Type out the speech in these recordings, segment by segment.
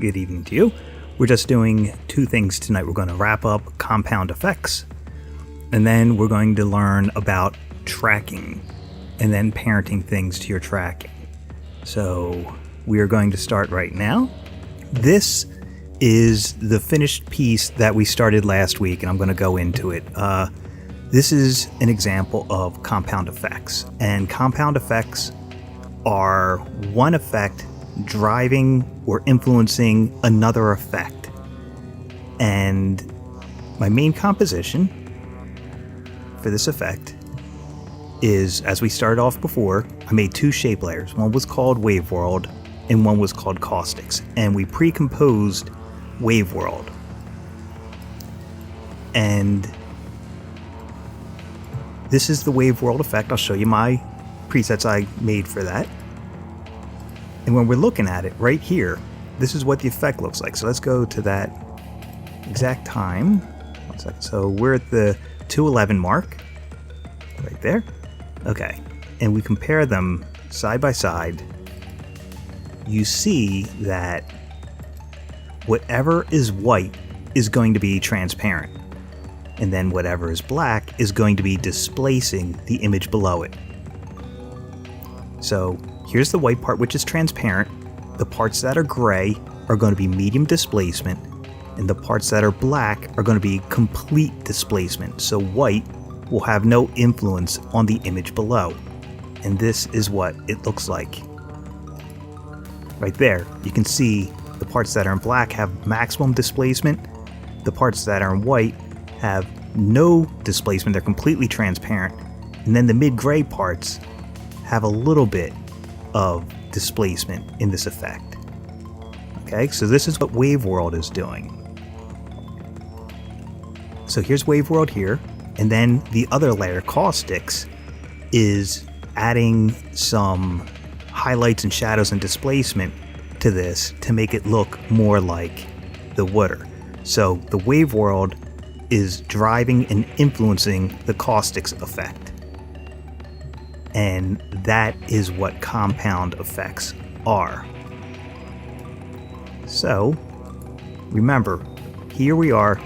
good evening to you. We're just doing two things tonight. We're going to wrap up compound effects, and then we're going to learn about tracking, and then parenting things to your tracking. So we are going to start right now. This is the finished piece that we started last week, and I'm going to go into it. This is an example of compound effects, and compound effects are one effect driving or influencing another effect. And my main composition for this effect is, as we started off before, I made two shape layers. One was called Wave World and one was called Caustics, and we pre-composed Wave World. And this is the Wave World effect. I'll show you my presets I made for that. And when we're looking at it right here, this is what the effect looks like. So let's go to that exact time. 1 second. So we're at the 2:11 mark, right there. Okay, and we compare them side by side. You see that whatever is white is going to be transparent, and then whatever is black is going to be displacing the image below it. So here's the white part, which is transparent. The parts that are gray are going to be medium displacement, and the parts that are black are going to be complete displacement. So white will have no influence on the image below. And this is what it looks like. Right there, you can see the parts that are in black have maximum displacement. The parts that are in white have no displacement, they're completely transparent. And then the mid-gray parts have a little bit of displacement in this effect. Okay, so this is what Wave World is doing. So here's Wave World here, and then the other layer, Caustics, is adding some highlights and shadows and displacement to this to make it look more like the water. So the Wave World is driving and influencing the Caustics effect. And that is what compound effects are. So remember, here we are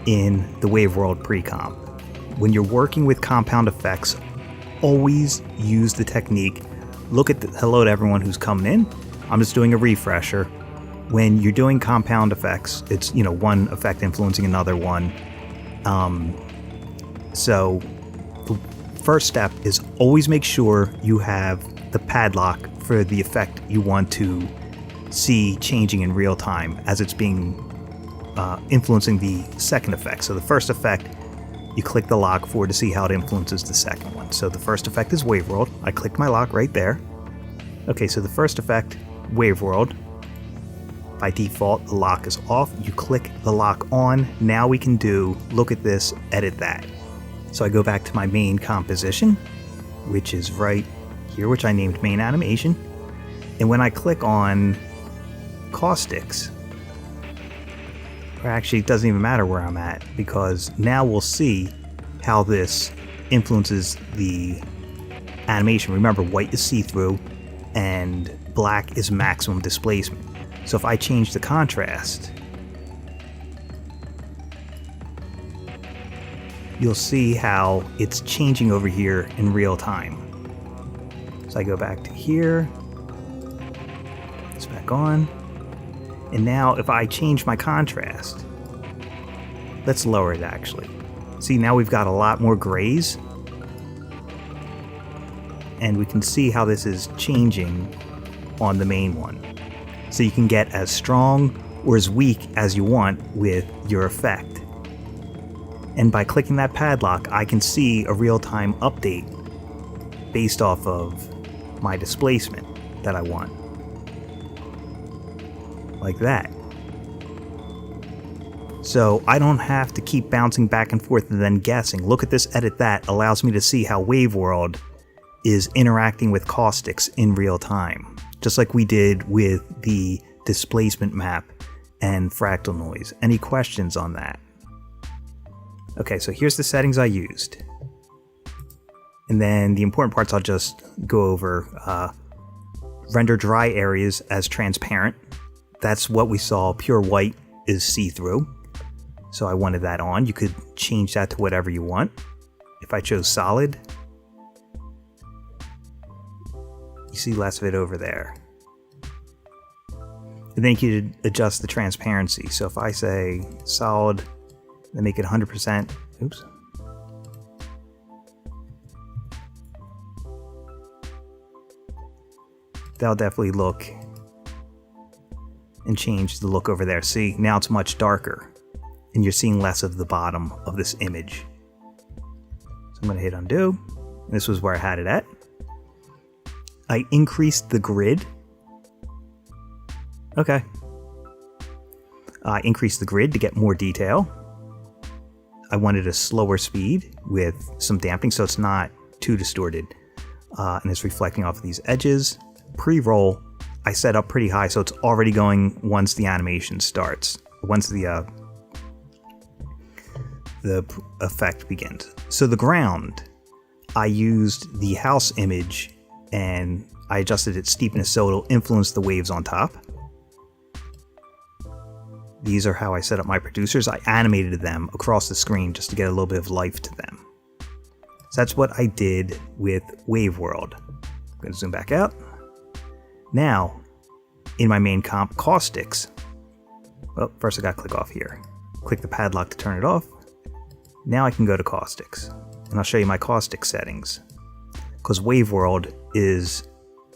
in the Wave World pre-comp. When you're working with compound effects, always use the technique. Look at the hello to everyone who's coming in. I'm just doing a refresher. When you're doing compound effects, it's, one effect influencing another one. So the first step is always make sure you have the padlock for the effect you want to see changing in real time as it's being influencing the second effect. So the first effect, you click the lock for to see how it influences the second one. So the first effect is Wave World. I clicked my lock right there. Okay, so the first effect, Wave World. By default, the lock is off. You click the lock on. Now we can do, look at this, edit that. So I go back to my main composition, which is right here, which I named main animation. And when I click on Caustics, or actually it doesn't even matter where I'm at, because now we'll see how this influences the animation. Remember, white is see-through and black is maximum displacement. So if I change the contrast, you'll see how it's changing over here in real time. So I go back to here, it's back on, and now if I change my contrast, let's lower it actually. See, now we've got a lot more grays, and we can see how this is changing on the main one. So you can get as strong or as weak as you want with your effect. And by clicking that padlock, I can see a real-time update based off of my displacement that I want. Like that. So I don't have to keep bouncing back and forth and then guessing. Look at this, edit that, allows me to see how Wave World is interacting with Caustics in real time. Just like we did with the displacement map and fractal noise. Any questions on that? Okay, so here's the settings I used. And then the important parts I'll just go over. Render dry areas as transparent. that's what we saw. Pure white is see-through. So I wanted that on. You could change that to whatever you want. If I chose solid, you see less of it over there. And then you could adjust the transparency. So if I say solid, then make it 100%. Oops. That'll definitely look and change the look over there. See, now it's much darker and you're seeing less of the bottom of this image. So I'm going to hit undo. This was where I had it at. I increased the grid. Okay. I increased the grid to get more detail. I wanted a slower speed with some dampening so it's not too distorted. And it's reflecting off of these edges. Pre-roll, I set up pretty high so it's already going once the animation starts. Once the effect begins. So the ground, I used the house image and I adjusted its steepness so it'll influence the waves on top. These are how I set up my producers. I animated them across the screen just to get a little bit of life to them. So that's what I did with Wave World. I'm going to zoom back out. Now, in my main comp, Caustics. Well, first I got to click off here. Click the padlock to turn it off. Now I can go to Caustics. And I'll show you my Caustic settings. Because Wave World is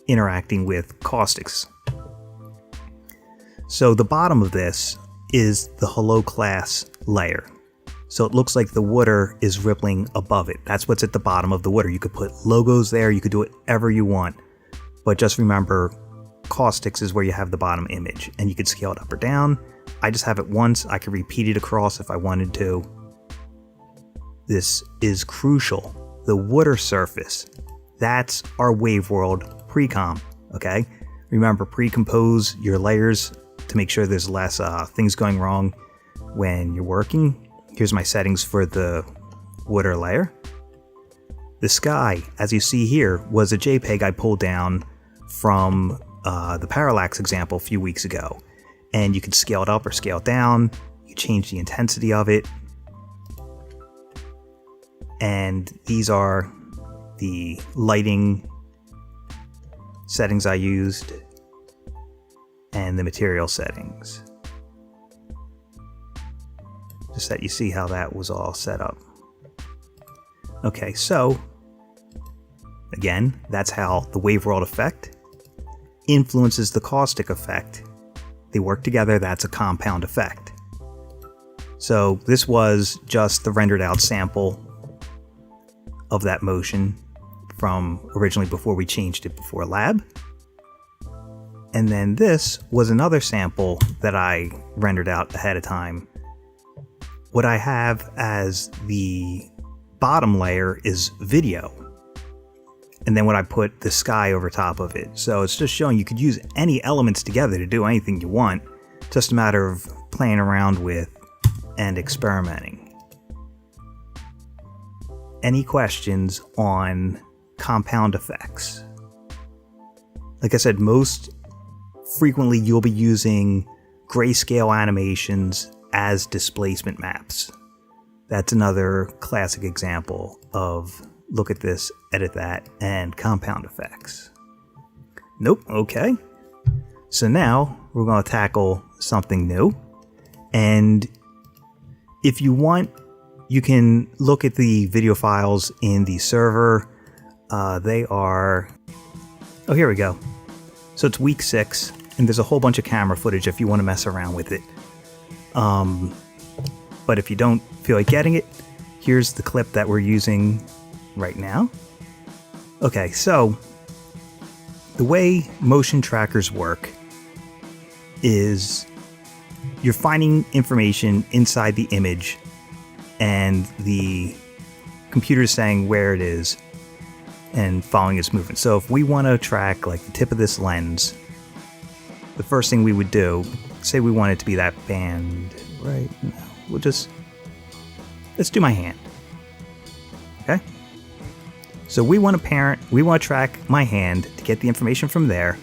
interacting with Caustics. So the bottom of this is the Hello Class layer. So it looks like the water is rippling above it. That's what's at the bottom of the water. You could put logos there, you could do whatever you want. But just remember, Caustics is where you have the bottom image. And you could scale it up or down. I just have it once. I could repeat it across if I wanted to. This is crucial. The water surface. That's our Wave World pre-comp, okay? Remember, pre-compose your layers to make sure there's less things going wrong when you're working. Here's my settings for the water layer. The sky, as you see here, was a JPEG I pulled down from the parallax example a few weeks ago. And you can scale it up or scale it down. You change the intensity of it. And these are the lighting settings I used and the material settings. Just that you see how that was all set up. Okay, so again, that's how the Wave World effect influences the caustic effect. They work together, that's a compound effect. So this was just the rendered out sample of that motion from originally before we changed it before lab. And then this was another sample that I rendered out ahead of time. What I have as the bottom layer is video. And then when I put the sky over top of it. So it's just showing you could use any elements together to do anything you want. Just a matter of playing around with and experimenting. Any questions on compound effects? Like I said, most frequently you'll be using grayscale animations as displacement maps. That's another classic example of look at this, edit that, and compound effects. Nope, okay. So now we're going to tackle something new. And if you want, you can look at the video files in the server. They are... Oh, here we go. So it's week 6, and there's a whole bunch of camera footage if you want to mess around with it. But if you don't feel like getting it, here's the clip that we're using right now. Okay, so the way motion trackers work is you're finding information inside the image and the computer is saying where it is and following its movement. So if we want to track like the tip of this lens, the first thing we would do, say we want it to be that band right now. Let's do my hand. Okay? So we want to track my hand to get the information from there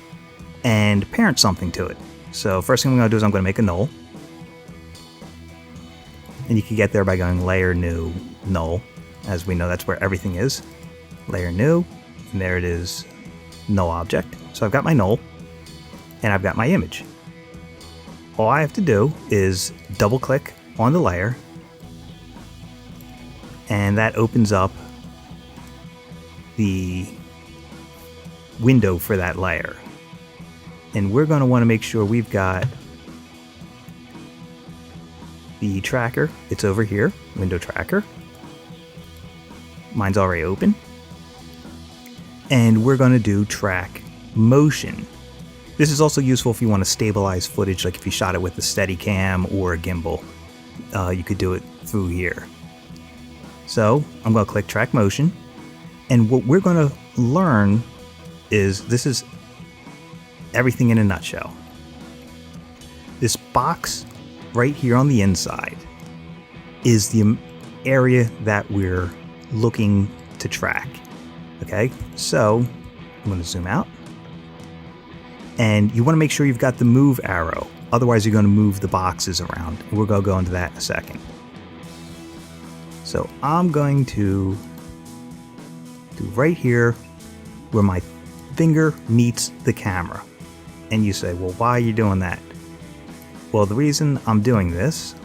and parent something to it. So first thing I'm going to do is I'm going to make a null. And you can get there by going layer, new, null. As we know, that's where everything is. Layer, new, and there it is, null object. So I've got my null, and I've got my image. All I have to do is double click on the layer, and that opens up the window for that layer. And we're going to want to make sure we've got the tracker. It's over here, window tracker. Mine's already open. And we're going to do track motion. This is also useful if you want to stabilize footage, like if you shot it with a Steadicam or a gimbal. You could do it through here. So I'm going to click track motion. And what we're going to learn is, this is everything in a nutshell. This box right here on the inside is the area that we're looking to track. Okay, so I'm going to zoom out. And you want to make sure you've got the move arrow. Otherwise, you're going to move the boxes around. And we're going to go into that in a second. So I'm going to do right here where my finger meets the camera. And you say, well, why are you doing that? Well, the reason I'm doing this,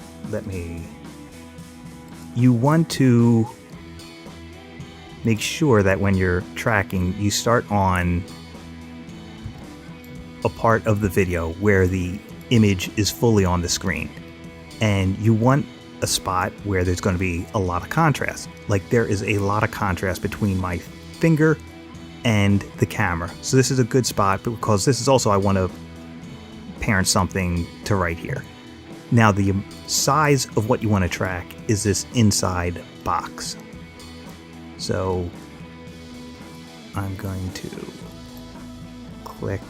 you want to make sure that when you're tracking, you start on a part of the video where the image is fully on the screen. And you want a spot where there's going to be a lot of contrast. Like there is a lot of contrast between my finger and the camera. So this is a good spot because this is also, I want to parent something to right here. Now the size of what you want to track is this inside box. So I'm going to click.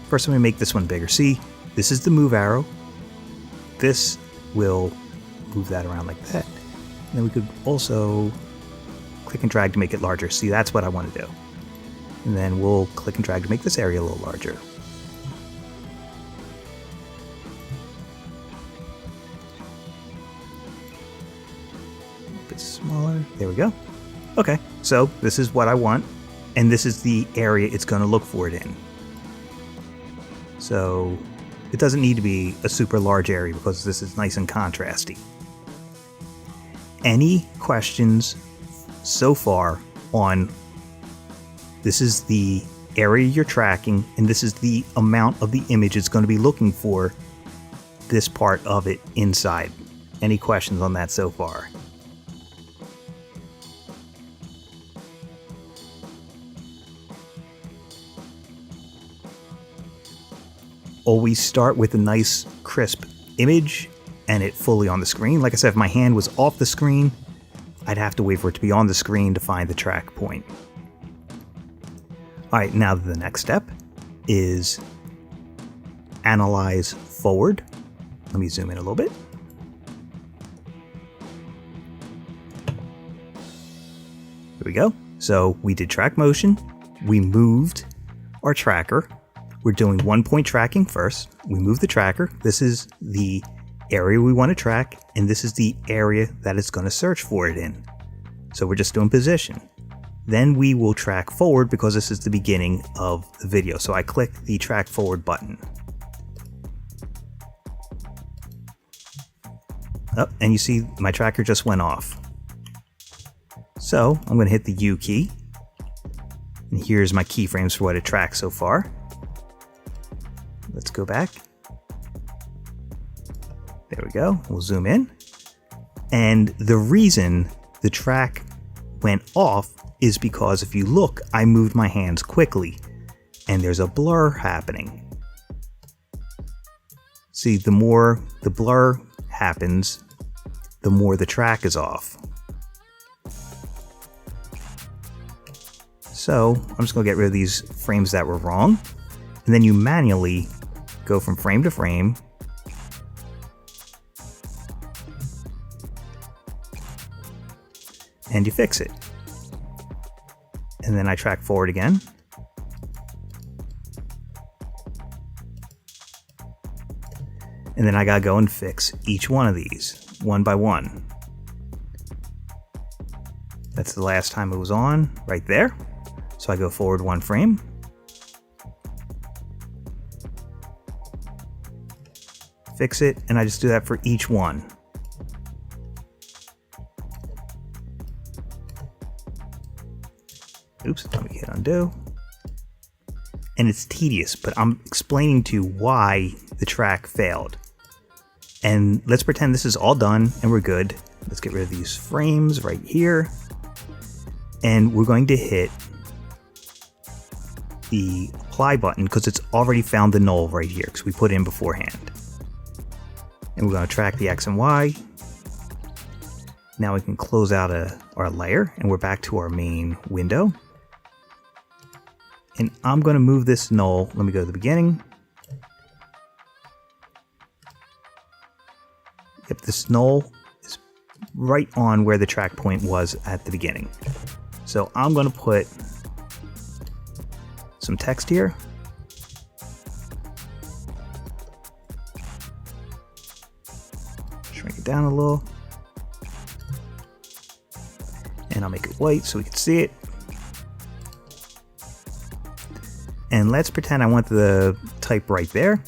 First, I'm going to make this one bigger. See, this is the move arrow. This will move that around like that. And then we could also click and drag to make it larger. See, that's what I want to do. And then we'll click and drag to make this area a little larger. A bit smaller. There we go. Okay, so this is what I want. And this is the area it's going to look for it in. So it doesn't need to be a super large area because this is nice and contrasty. Any questions so far on this is the area you're tracking and this is the amount of the image it's going to be looking for, this part of it inside? Any questions on that so far? Always start with a nice crisp image and it fully on the screen. Like I said, if my hand was off the screen, I'd have to wait for it to be on the screen to find the track point. All right, now the next step is analyze forward. Let me zoom in a little bit. Here we go. So we did track motion. We moved our tracker. We're doing 1-point tracking first. We move the tracker. This is the area we want to track, and this is the area that it's going to search for it in. So we're just doing position. Then we will track forward because this is the beginning of the video. So I click the track forward button. Oh, and you see my tracker just went off. So I'm going to hit the U key. And here's my keyframes for what it tracks so far. Let's go back. There we go. We'll zoom in. And the reason the track went off is because if you look, I moved my hands quickly and there's a blur happening. See, the more the blur happens, the more the track is off. So I'm just going to get rid of these frames that were wrong. And then you manually go from frame to frame. And you fix it. And then I track forward again. And then I gotta go and fix each one of these, one by one. That's the last time it was on, right there. So I go forward 1 frame. Fix it, and I just do that for each one. Oops, let me hit undo. And it's tedious, but I'm explaining to you why the track failed. And let's pretend this is all done and we're good. Let's get rid of these frames right here. And we're going to hit the apply button because it's already found the null right here because we put it in beforehand. And we're going to track the X and Y. Now we can close out our layer and we're back to our main window. And I'm going to move this null. Let me go to the beginning. Yep, this null is right on where the track point was at the beginning. So I'm going to put some text here. Shrink it down a little. And I'll make it white so we can see it. And let's pretend I want the type right there.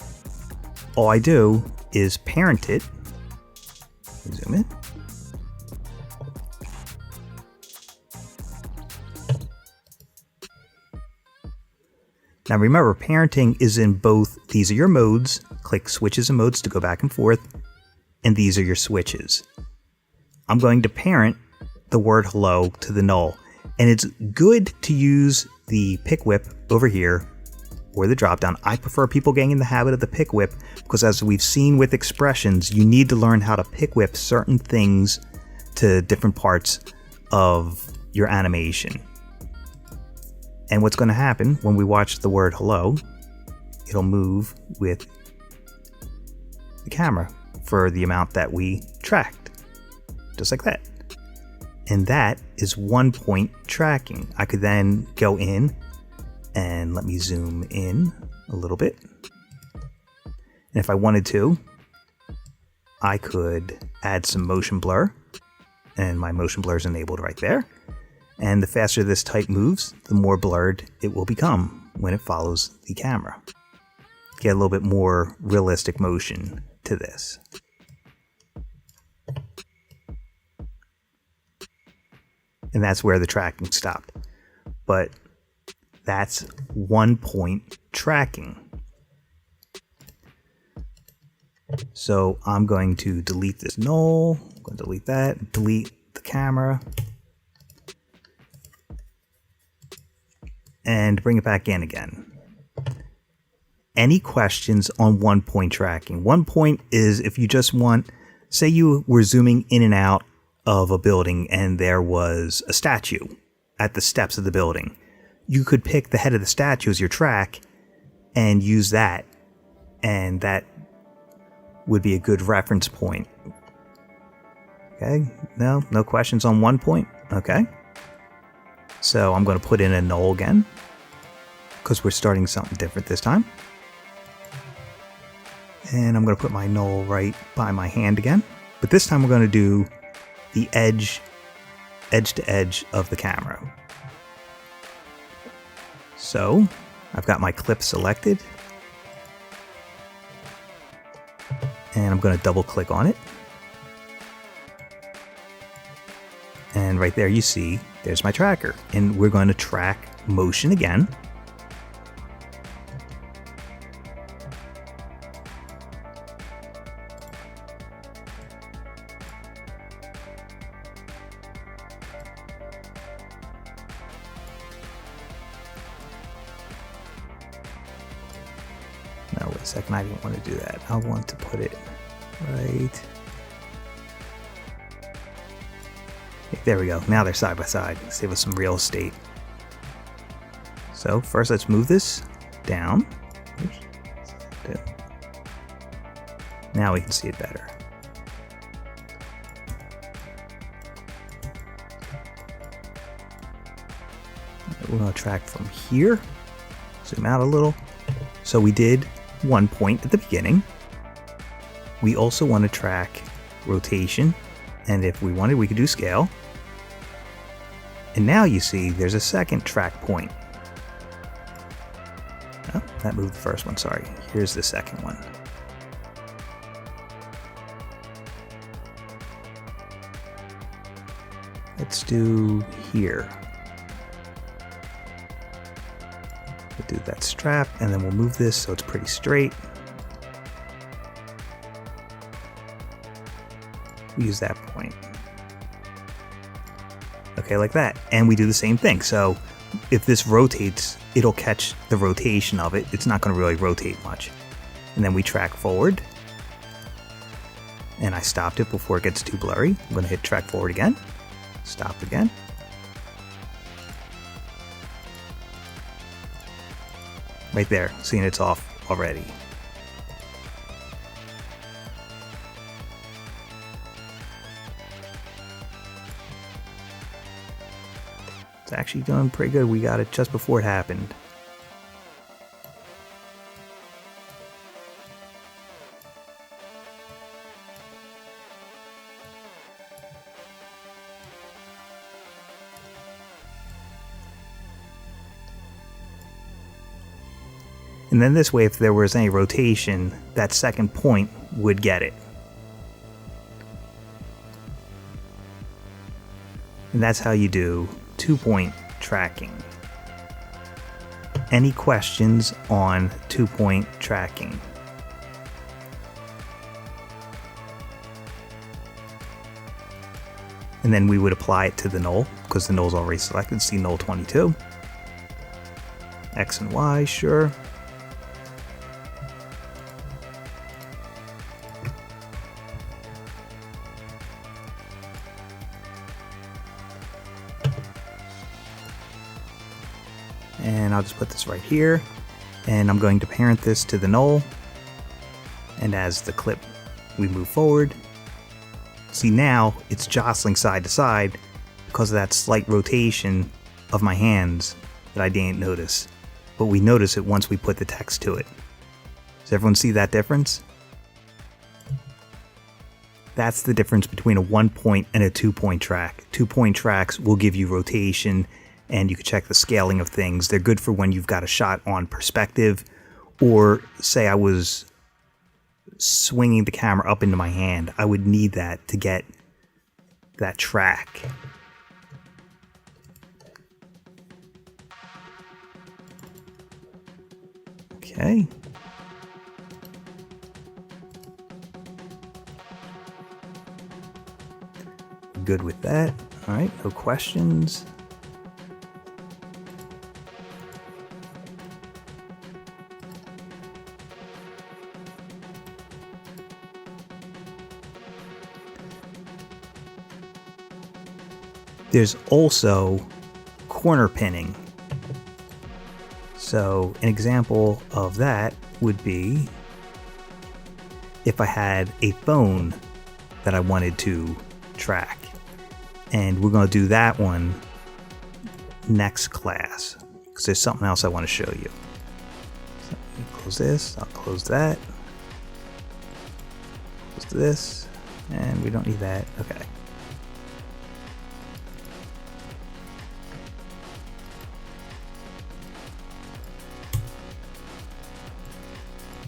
All I do is parent it. Zoom in. Now remember, parenting is in both. These are your modes. Click switches and modes to go back and forth. And these are your switches. I'm going to parent the word hello to the null. And it's good to use the pick whip over here or the drop down. I prefer people getting in the habit of the pick whip because as we've seen with expressions, you need to learn how to pick whip certain things to different parts of your animation. And what's going to happen when we watch the word hello, it'll move with the camera for the amount that we tracked, just like that. And that is 1 point tracking. I could then go in and let me zoom in a little bit. And if I wanted to, I could add some motion blur, and my motion blur is enabled right there. And the faster this type moves, the more blurred it will become when it follows the camera. Get a little bit more realistic motion to this. And that's where the tracking stopped. But that's 1 point tracking. So I'm going to delete this null. I'm going to delete that, delete the camera. And bring it back in again. Any questions on 1 point tracking? 1 point is if you just want, say you were zooming in and out of a building and there was a statue at the steps of the building. You could pick the head of the statue as your track and use that. And that would be a good reference point. Okay, no questions on 1 point? Okay. So I'm going to put in a null again because we're starting something different this time. And I'm going to put my null right by my hand again. But this time we're going to do the edge to edge of the camera. So I've got my clip selected. And I'm going to double click on it. And right there you see, there's my tracker. And we're going to track motion again. No, wait a second, I didn't want to do that. I want to put it right. There we go. Now they're side by side. Save us some real estate. So first let's move this down. Oops. Now we can see it better. We're going to track from here. Zoom out a little. So we did 1 point at the beginning. we also want to track rotation, and if we wanted, we could do scale. And now you see there's a second track point. Oh, that moved the first one, sorry. Here's the second one. Let's do here. We'll do that strap, and then we'll move this so it's pretty straight. We use that point. Okay, like that. And we do the same thing. So if this rotates, it'll catch the rotation of it. It's not going to really rotate much. And then we track forward. And I stopped it before it gets too blurry. I'm going to hit track forward again. Stop again. Right there, seeing it's off already. It's actually doing pretty good. We got it just before it happened. And then this way, if there was any rotation, that second point would get it. And that's how you do 2-point tracking. Any questions on 2-point tracking? And then we would apply it to the null, because the null's already selected. See null 22. X and Y, sure. And I'll just put this right here, and I'm going to parent this to the null, and as the clip we move forward, see now it's jostling side to side because of that slight rotation of my hands that I didn't notice, but we notice it once we put the text to it. Does everyone see that difference? That's the difference between a 1-point and a 2-point track. 2-point tracks will give you rotation, and you can check the scaling of things. They're good for when you've got a shot on perspective, or say I was swinging the camera up into my hand. I would need that to get that track. Okay. Good with that. All right, no questions. There's also corner pinning. So an example of that would be if I had a phone that I wanted to track. And we're going to do that one next class, because there's something else I want to show you. So close this, I'll close that. Close this, and we don't need that. Okay.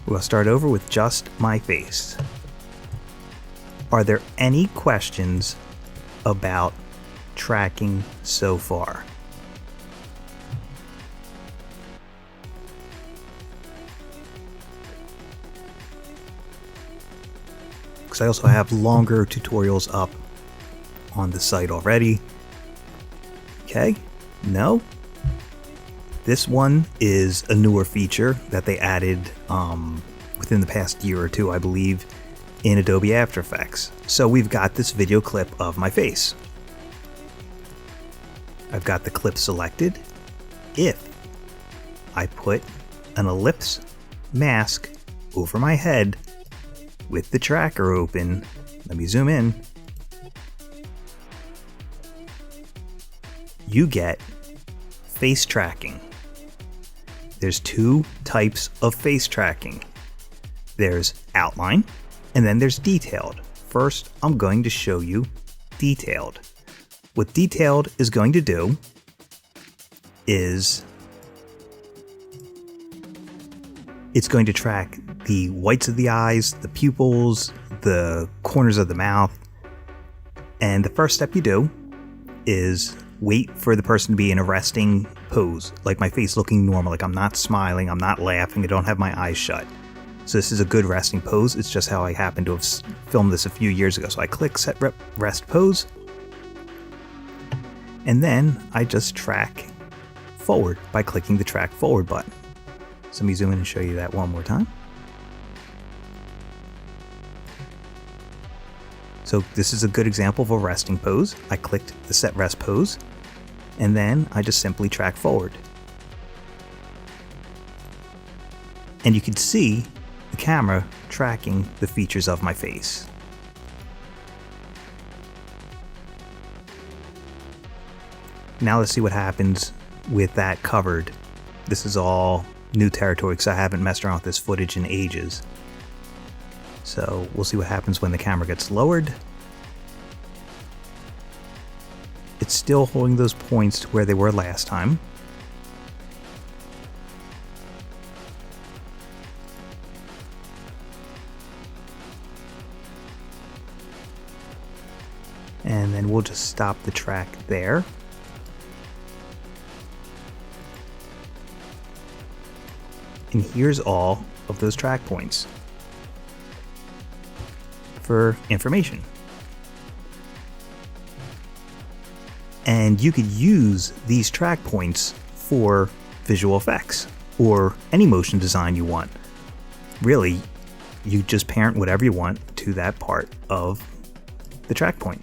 We'll start over with just my face. Are there any questions about tracking so far? Because I also have longer tutorials up on the site already. Okay, no? This one is a newer feature that they added within the past year or two, I believe, in Adobe After Effects. So we've got this video clip of my face. I've got the clip selected. If I put an ellipse mask over my head with the tracker open, let me zoom in, you get face tracking. There's two types of face tracking. There's outline And then there's detailed. First, I'm going to show you detailed. What detailed is going to do is it's going to track the whites of the eyes, the pupils, the corners of the mouth. And the first step you do is wait for the person to be in a resting pose, like my face looking normal, like I'm not smiling, I'm not laughing, I don't have my eyes shut. So this is a good resting pose. It's just how I happened to have filmed this a few years ago. So I click set rest pose, and then I just track forward by clicking the track forward button. So let me zoom in and show you that one more time. So this is a good example of a resting pose. I clicked the set rest pose, and then I just simply track forward. And you can see the camera tracking the features of my face. Now let's see what happens with that covered. This is all new territory because I haven't messed around with this footage in ages. So we'll see what happens when the camera gets lowered. It's still holding those points to where they were last time. And then we'll just stop the track there. And here's all of those track points for information. And you could use these track points for visual effects or any motion design you want. Really, you just parent whatever you want to that part of the track point.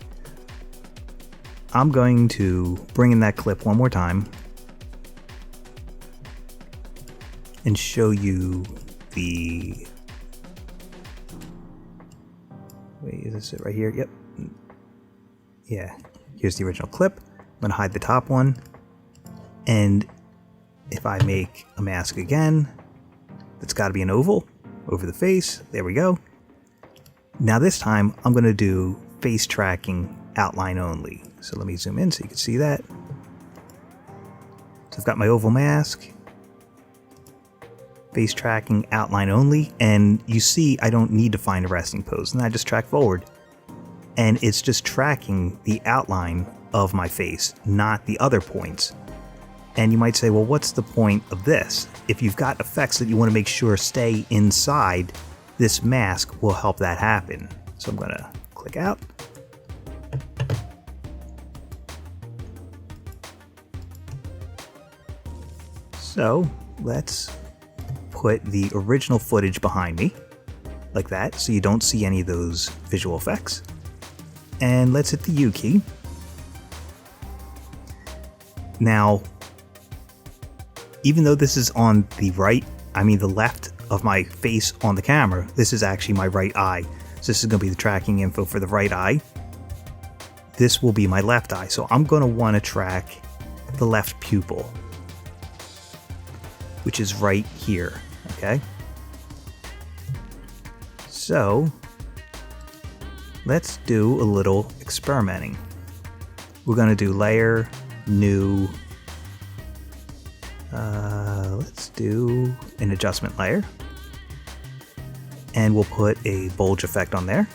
I'm going to bring in that clip one more time and show you the... Wait, is this it right here? Yep. Yeah, here's the original clip. I'm gonna hide the top one. And if I make a mask again, that's gotta be an oval over the face. There we go. Now this time I'm gonna do face tracking outline only. So let me zoom in so you can see that. So I've got my oval mask, face tracking outline only, and you see I don't need to find a resting pose, and I just track forward. And it's just tracking the outline of my face, not the other points. And you might say, well, what's the point of this? If you've got effects that you want to make sure stay inside, this mask will help that happen. So I'm gonna click out. So let's put the original footage behind me, like that, so you don't see any of those visual effects. And let's hit the U key. Now, even though this is on the the left of my face on the camera, this is actually my right eye. So this is going to be the tracking info for the right eye. This will be my left eye. So I'm going to want to track the left pupil, which is right here, okay? So let's do a little experimenting. We're gonna do layer, new, let's do an adjustment layer. And we'll put a bulge effect on there.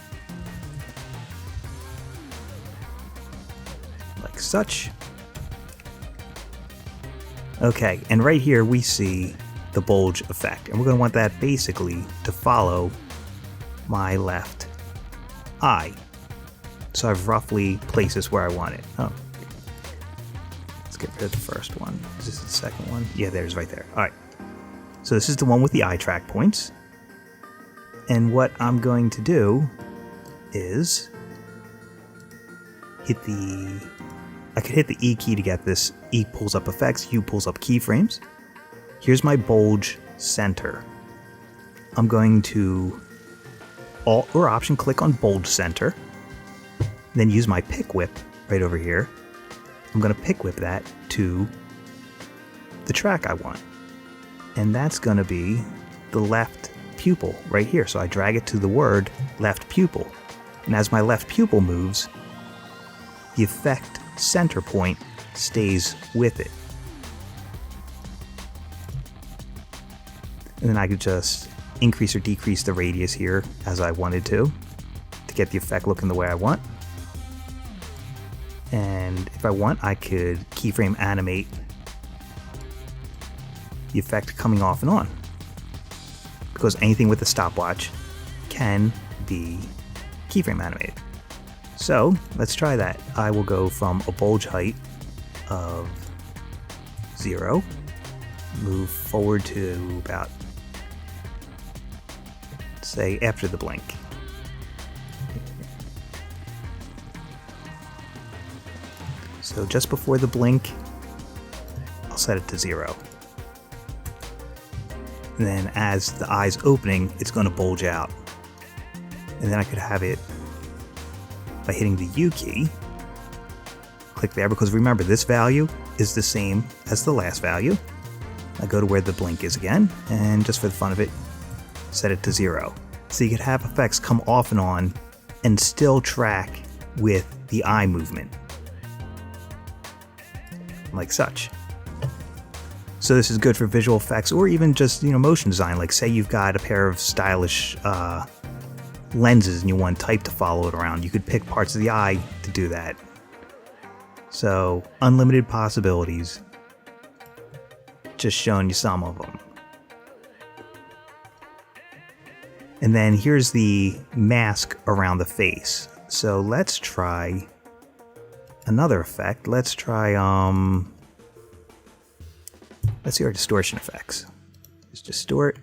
Like such. Okay, and right here we see the bulge effect, and we're going to want that basically to follow my left eye. So I've roughly placed this where I want it. Oh, let's get rid of the first one. Is this the second one? Yeah, there's right there. All right. So this is the one with the eye track points. And what I'm going to do is I could hit the E key to get this. E pulls up effects, U pulls up keyframes. Here's my bulge center. I'm going to Alt or Option click on bulge center, then use my pick whip right over here. I'm going to pick whip that to the track I want. And that's going to be the left pupil right here. So I drag it to the word left pupil. And as my left pupil moves, the effect center point stays with it. And then I could just increase or decrease the radius here as I wanted to get the effect looking the way I want. And if I want, I could keyframe animate the effect coming off and on, because anything with a stopwatch can be keyframe animated. So let's try that. I will go from a bulge height of 0, move forward to about, say, after the blink. So just before the blink, I'll set it to 0. And then as the eye's opening, it's going to bulge out. And then I could have it by hitting the U key. Click there, because remember, this value is the same as the last value. I go to where the blink is again, and just for the fun of it, set it to 0. So you could have effects come off and on and still track with the eye movement, like such. So this is good for visual effects, or even just, motion design. Like, say you've got a pair of stylish lenses and you want type to follow it around. You could pick parts of the eye to do that. So unlimited possibilities. Just showing you some of them. And then here's the mask around the face. So let's try another effect. Let's try let's see our distortion effects. Just distort.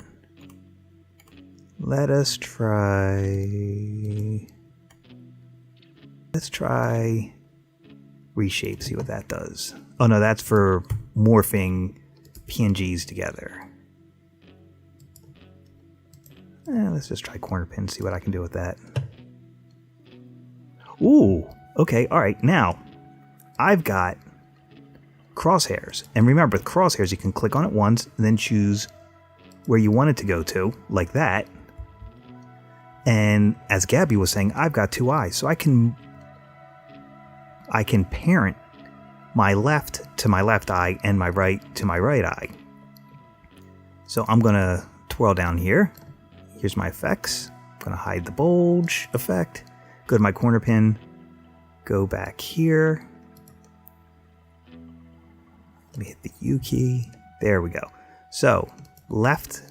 Let's try Reshape, see what that does. Oh no, that's for morphing PNGs together. Let's just try corner pin, see what I can do with that. Ooh, okay, alright, now I've got crosshairs. And remember, with crosshairs, you can click on it once and then choose where you want it to go to, like that. And as Gabby was saying, I've got 2 eyes, so I can parent my left to my left eye and my right to my right eye. So I'm gonna twirl down here. Here's my effects. I'm gonna hide the bulge effect. Go to my corner pin. Go back here. Let me hit the U key. There we go. So left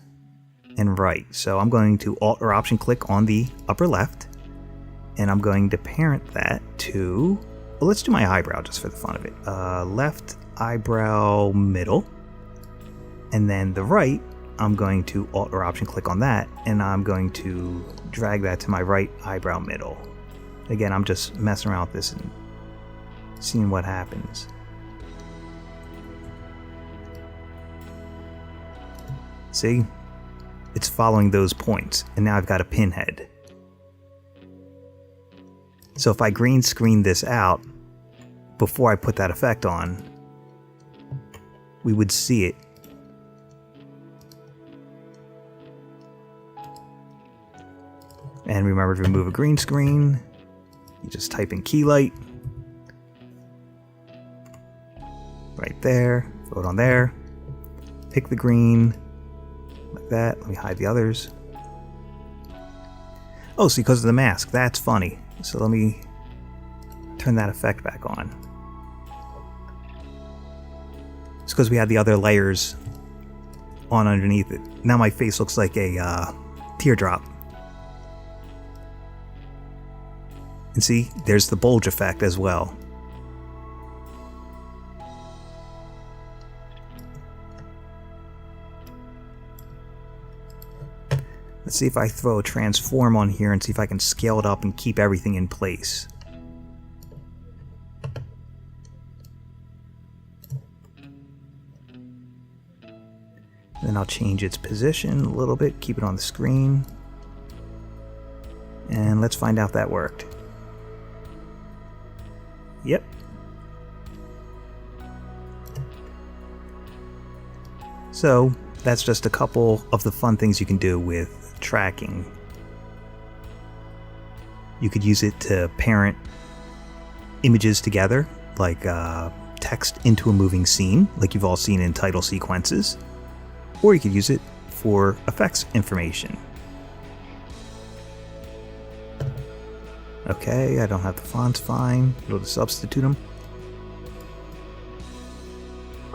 and right. So I'm going to Alt or Option click on the upper left, and I'm going to parent that to, well, let's do my eyebrow just for the fun of it. Left eyebrow middle, and then the right, I'm going to Alt or Option click on that, and I'm going to drag that to my right eyebrow middle. Again, I'm just messing around with this and seeing what happens. See? It's following those points, and now I've got a pinhead. So if I green screen this out before I put that effect on, we would see it. And remember to remove a green screen. You just type in key light. Right there, throw it on there. Pick the green. Like that. Let me hide the others. Oh, see, because of the mask. That's funny. So let me turn that effect back on. It's because we had the other layers on underneath it. Now my face looks like a teardrop. And see, there's the bulge effect as well. Let's see if I throw a transform on here and see if I can scale it up and keep everything in place. Then I'll change its position a little bit, keep it on the screen. And let's find out if that worked. Yep. So that's just a couple of the fun things you can do with tracking. You could use it to parent images together, like text into a moving scene, like you've all seen in title sequences. Or you could use it for effects information. Okay, I don't have the fonts, fine. It'll just substitute them.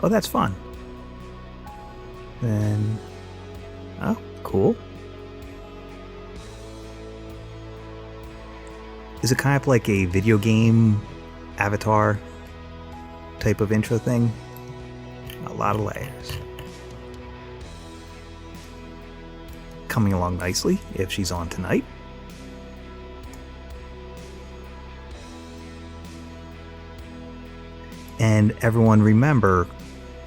Oh, that's fun. Then, oh, cool. Is it kind of like a video game avatar type of intro thing? A lot of layers. Coming along nicely if she's on tonight. And everyone remember,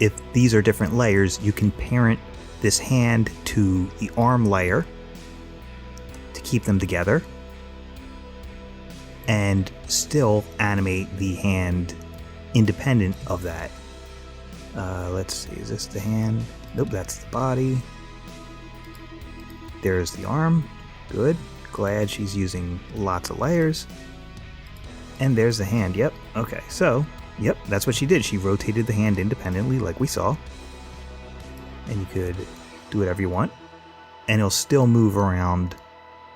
if these are different layers, you can parent this hand to the arm layer to keep them together and still animate the hand independent of that. Let's see, is this the hand? Nope, that's the body. There's the arm. Good. Glad she's using lots of layers. And there's the hand. Yep. Okay, so yep, that's what she did. She rotated the hand independently like we saw. And you could do whatever you want. And it'll still move around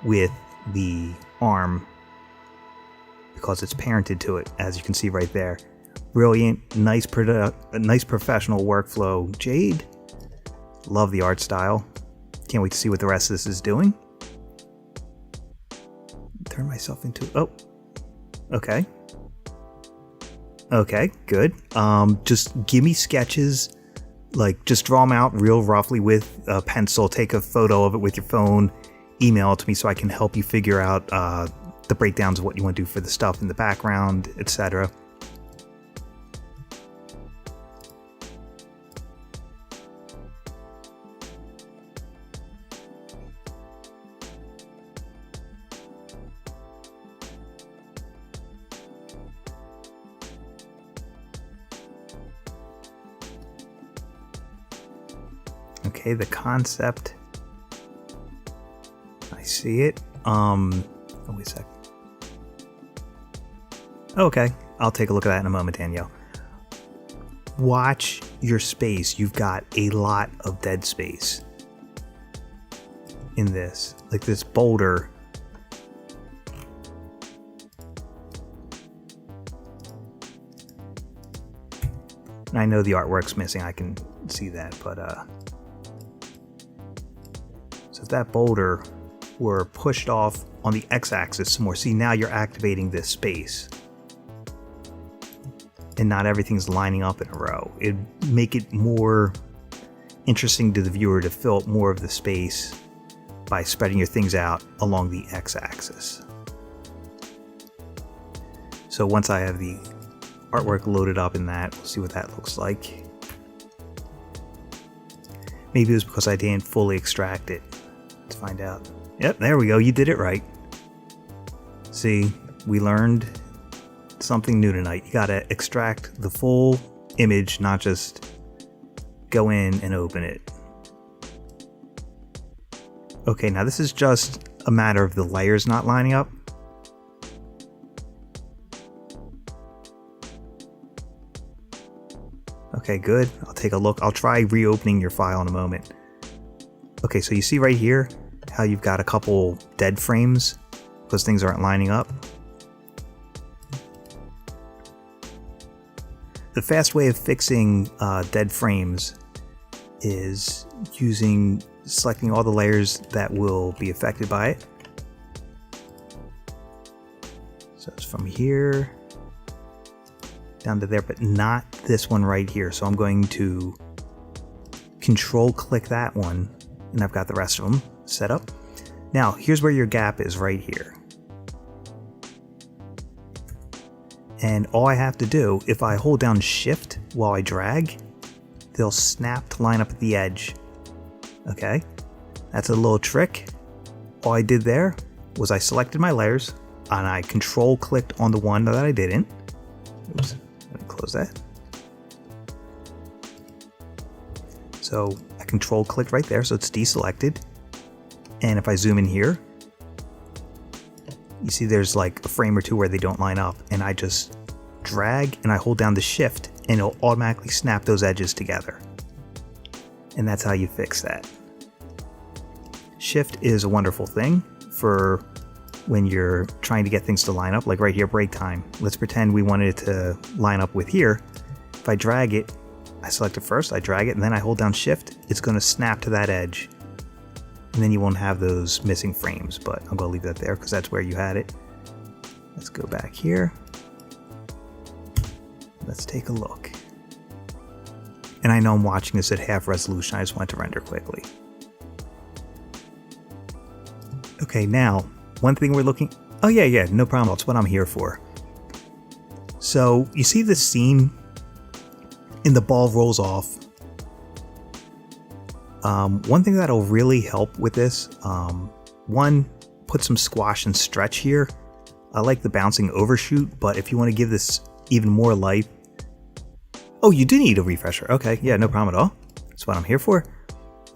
with the arm because it's parented to it, as you can see right there. Brilliant, nice professional workflow. Jade, love the art style. Can't wait to see what the rest of this is doing. Turn myself into, oh, okay. Okay, good. Just give me sketches, like just draw them out real roughly with a pencil, take a photo of it with your phone, email it to me so I can help you figure out the breakdowns of what you want to do for the stuff in the background, etc. Okay, the concept. I see it. Oh, wait a sec. Okay, I'll take a look at that in a moment, Danielle. Watch your space. You've got a lot of dead space in this. Like this boulder. And I know the artwork's missing. I can see that, but so if that boulder were pushed off on the x-axis some more, see, now you're activating this space. And not everything's lining up in a row. It'd make it more interesting to the viewer to fill up more of the space by spreading your things out along the x-axis. So once I have the artwork loaded up in that, we'll see what that looks like. Maybe it was because I didn't fully extract it. Let's find out. Yep, there we go. You did it right. See, we learned something new tonight. You gotta extract the full image, not just go in and open it. Okay, now this is just a matter of the layers not lining up. Okay, good. I'll take a look. I'll try reopening your file in a moment. Okay, so you see right here how you've got a couple dead frames because things aren't lining up. The fast way of fixing dead frames is selecting all the layers that will be affected by it. So it's from here down to there, but not this one right here. So I'm going to control click that one, and I've got the rest of them set up. Now here's where your gap is, right here. And all I have to do, if I hold down shift while I drag, they'll snap to line up at the edge. Okay, that's a little trick. All I did there was I selected my layers and I control clicked on the one that I didn't. Oops, let me close that. So I control clicked right there, so it's deselected. And if I zoom in here, you see there's like a frame or two where they don't line up, and I just drag and I hold down the shift and it'll automatically snap those edges together. And that's how you fix that. Shift is a wonderful thing for when you're trying to get things to line up, like right here, break time. Let's pretend we wanted it to line up with here. If I drag it, I select it first, I drag it, and then I hold down shift, it's going to snap to that edge. And then you won't have those missing frames, but I'm going to leave that there because that's where you had it. Let's go back here. Let's take a look. And I know I'm watching this at half resolution, I just want to render quickly. Okay, now, one thing we're looking... Oh yeah, no problem, that's what I'm here for. So, you see this scene? And the ball rolls off. One thing that'll really help with this, one, put some squash and stretch here. I like the bouncing overshoot, but if you want to give this even more life... Oh, you do need a refresher. Okay, yeah, no problem at all. That's what I'm here for.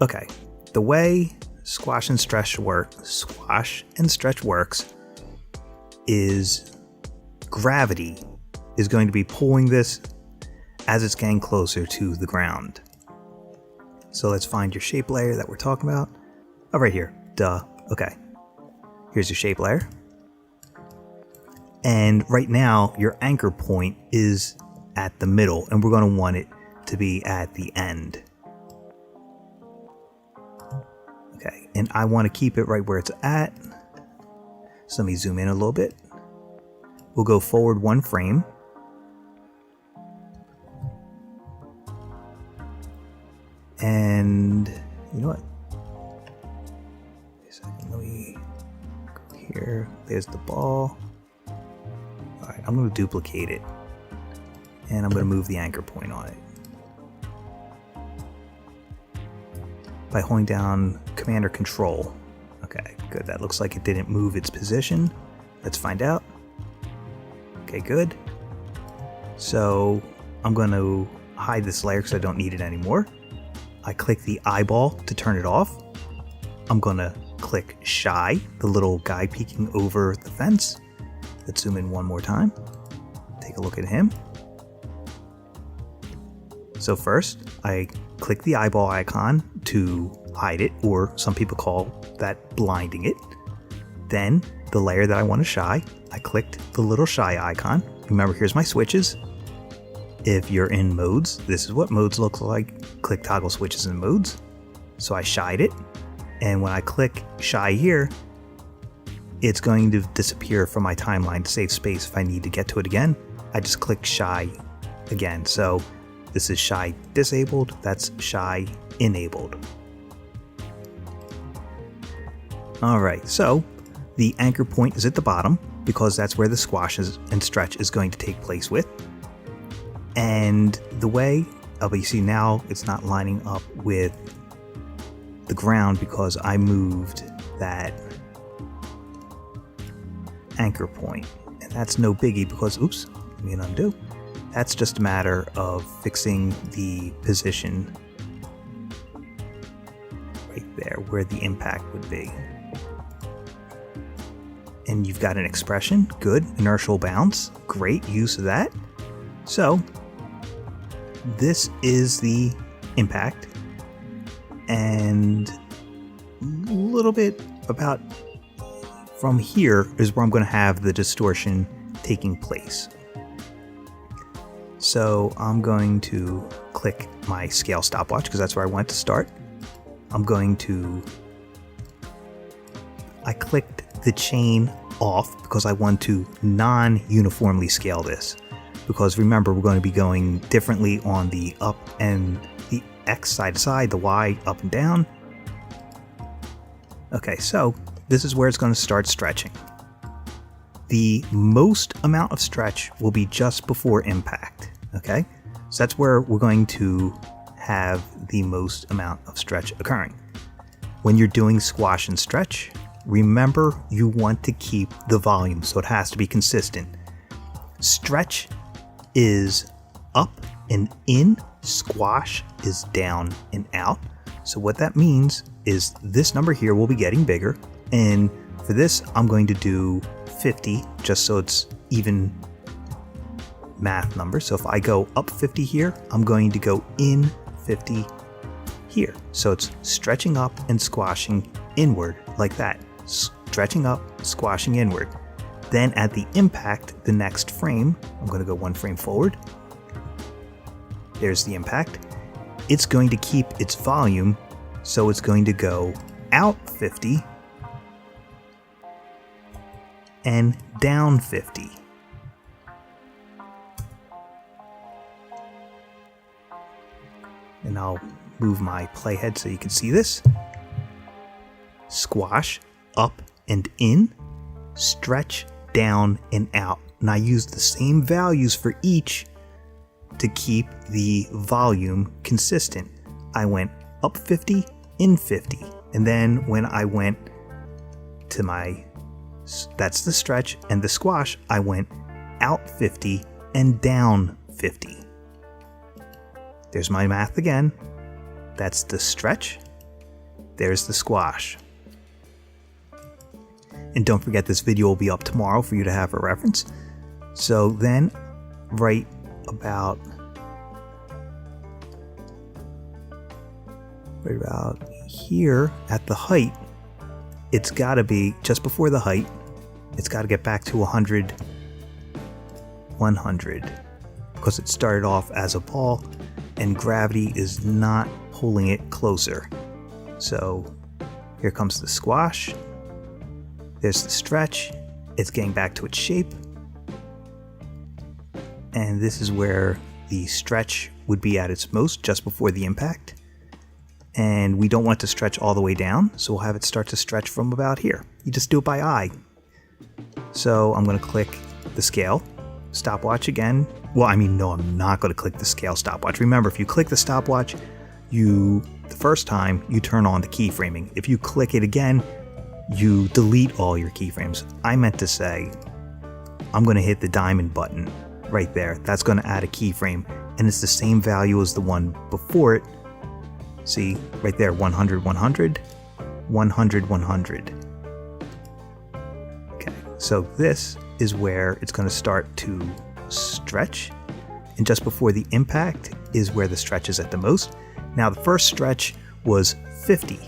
Okay, the way squash and stretch works is gravity is going to be pulling this as it's getting closer to the ground. So let's find your shape layer that we're talking about. Oh, right here. Duh. Okay. Here's your shape layer. And right now, your anchor point is at the middle, and we're going to want it to be at the end. Okay, and I want to keep it right where it's at. So let me zoom in a little bit. We'll go forward one frame. And you know what? Wait a second, let me go here. There's the ball. Alright, I'm going to duplicate it. And I'm going to move the anchor point on it. By holding down Command or Control. Okay, good. That looks like it didn't move its position. Let's find out. Okay, good. So I'm going to hide this layer because I don't need it anymore. I click the eyeball to turn it off. I'm going to click Shy, the little guy peeking over the fence. Let's zoom in one more time. Take a look at him. So first, I click the eyeball icon to hide it, or some people call that blinding it. Then, the layer that I want to shy, I clicked the little shy icon. Remember, here's my switches. If you're in modes, this is what modes look like. Click toggle switches and modes. So I shied it, and when I click shy here, it's going to disappear from my timeline to save space if I need to get to it again. I just click shy again. So this is shy disabled, that's shy enabled. Alright, so the anchor point is at the bottom because that's where the squash and stretch is going to take place with. And the way, but you see now it's not lining up with the ground because I moved that anchor point. And that's no biggie because, oops, let me undo. That's just a matter of fixing the position right there where the impact would be. And you've got an expression, good, inertial bounce, great use of that. So this is the impact, and a little bit about from here is where I'm going to have the distortion taking place. So I'm going to click my scale stopwatch because that's where I want to start. I clicked the chain off because I want to non-uniformly scale this. Because remember, we're going to be going differently on the up and the X side to side, the Y up and down. Okay, so this is where it's going to start stretching. The most amount of stretch will be just before impact. Okay, so that's where we're going to have the most amount of stretch occurring. When you're doing squash and stretch, remember you want to keep the volume, so it has to be consistent. Stretch is up and in, squash is down and out. So what that means is this number here will be getting bigger, and for this I'm going to do 50 just so it's even math number. So if I go up 50 here, I'm going to go in 50 here. So it's stretching up and squashing inward like that. Stretching up, squashing inward. Then at the impact, the next frame, I'm going to go one frame forward. There's the impact. It's going to keep its volume, so it's going to go out 50 and down 50. And I'll move my playhead so you can see this. Squash, up and in, stretch, down and out. And I use the same values for each to keep the volume consistent. I went up 50, in 50. And then when I went to that's the stretch and the squash, I went out 50 and down 50. There's my math again. That's the stretch. There's the squash. And don't forget, this video will be up tomorrow for you to have a reference. So then, right about here at the height, it's got to be just before the height. It's got to get back to 100, 100, because it started off as a ball and gravity is not pulling it closer. So here comes the squash. There's the stretch. It's getting back to its shape. And this is where the stretch would be at its most, just before the impact. And we don't want to stretch all the way down, so we'll have it start to stretch from about here. You just do it by eye. So I'm going to click the scale stopwatch again. Well, I mean, no, I'm not going to click the scale stopwatch. Remember, if you click the stopwatch, the first time you turn on the keyframing. If you click it again, you delete all your keyframes. I meant to say, I'm going to hit the diamond button right there. That's going to add a keyframe, and it's the same value as the one before it. See, right there, 100, 100, 100, 100. Okay, so this is where it's going to start to stretch, and just before the impact is where the stretch is at the most. Now, the first stretch was 50,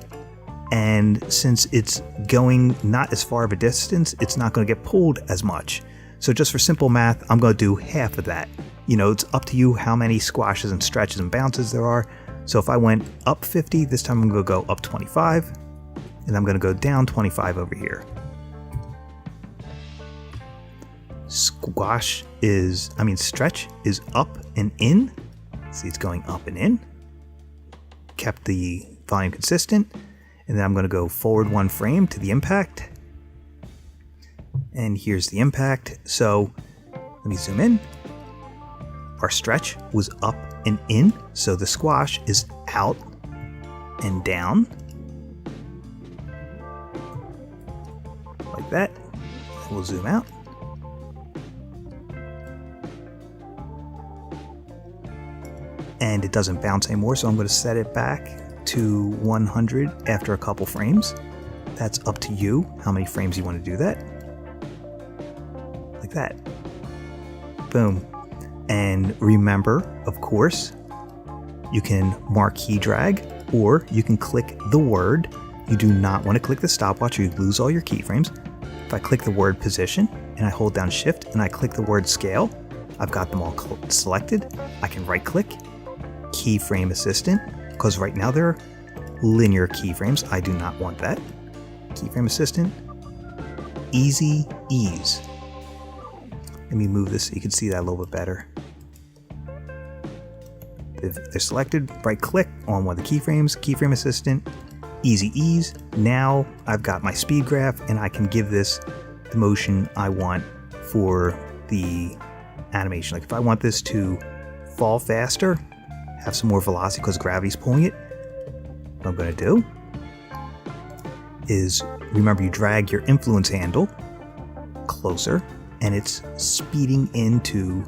and since it's going not as far of a distance, it's not going to get pulled as much. So just for simple math, I'm going to do half of that. You know, it's up to you how many squashes and stretches and bounces there are. So if I went up 50, this time I'm going to go up 25, and I'm going to go down 25 over here. Stretch is up and in. See, it's going up and in. Kept the volume consistent. And then I'm going to go forward one frame to the impact. And here's the impact. So let me zoom in. Our stretch was up and in, so the squash is out and down. Like that. And we'll zoom out. And it doesn't bounce anymore, so I'm going to set it back to 100 after a couple frames. That's up to you, how many frames you want to do that. Like that. Boom. And remember, of course, you can marquee drag, or you can click the word. You do not want to click the stopwatch or you lose all your keyframes. If I click the word position and I hold down shift and I click the word scale, I've got them all selected. I can right click, keyframe assistant, because right now they're linear keyframes. I do not want that. Keyframe assistant, easy ease. Let me move this so you can see that a little bit better. If they're selected, right click on one of the keyframes, keyframe assistant, easy ease. Now I've got my speed graph and I can give this the motion I want for the animation. Like if I want this to fall faster, have some more velocity because gravity's pulling it, what I'm going to do is, remember, you drag your influence handle closer and it's speeding into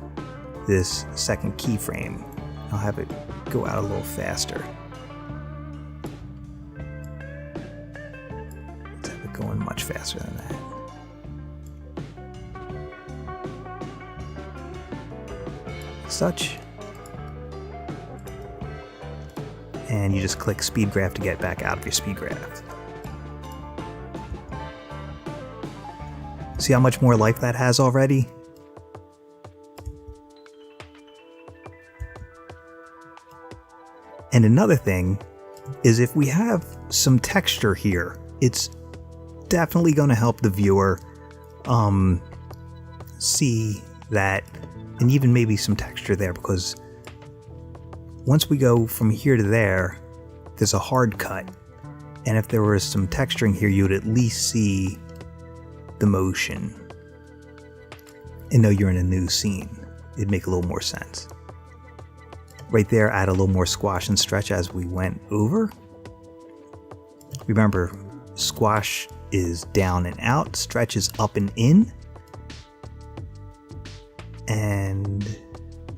this second keyframe. I'll have it go out a little faster. much faster than that. Such. And you just click speed graph to get back out of your speed graph. See how much more life that has already? And another thing is if we have some texture here, it's definitely going to help the viewer see that, and even maybe some texture there, because once we go from here to there, there's a hard cut. And if there was some texturing here, you would at least see the motion and know you're in a new scene. It'd make a little more sense. Right there, add a little more squash and stretch as we went over. Remember, squash is down and out, stretch is up and in. And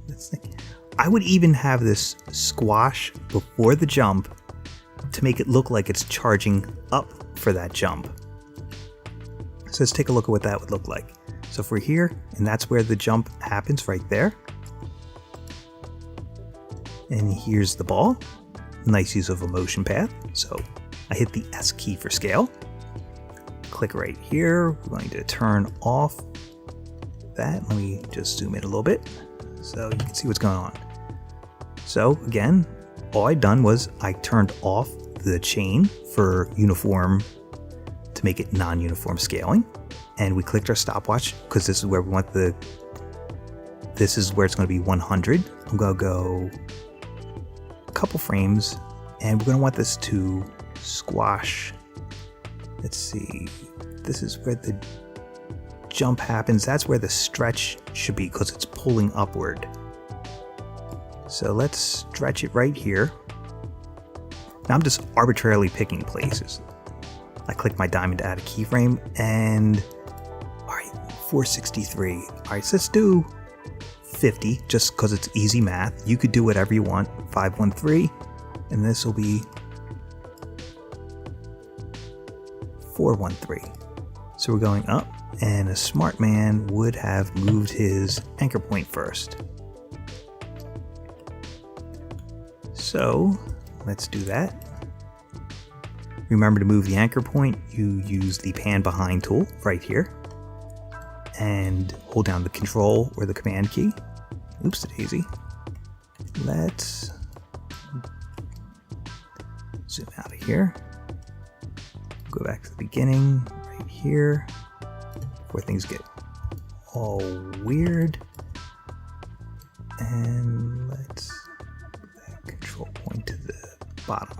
let's think. I would even have this squash before the jump to make it look like it's charging up for that jump. So let's take a look at what that would look like. So if we're here, and that's where the jump happens, right there. And here's the ball. Nice use of a motion path. So I hit the S key for scale. Click right here. We're going to turn off that. Let me just zoom in a little bit so you can see what's going on. So again, all I'd done was I turned off the chain for uniform to make it non-uniform scaling. And we clicked our stopwatch because this is where we want this is where it's going to be 100. I'm going to go a couple frames and we're going to want this to squash. Let's see. This is where the jump happens. That's where the stretch should be because it's pulling upward. So let's stretch it right here. Now I'm just arbitrarily picking places. I click my diamond to add a keyframe and all right, 463. All right, so let's do 50 just because it's easy math. You could do whatever you want. 513, and this will be 413. So we're going up, and a smart man would have moved his anchor point first. So let's do that. Remember to move the anchor point, you use the pan behind tool right here and hold down the control or the command key. Oops, daisy. Let's zoom out of here. Go back to the beginning right here before things get all weird. And let's put that control point to the bottom.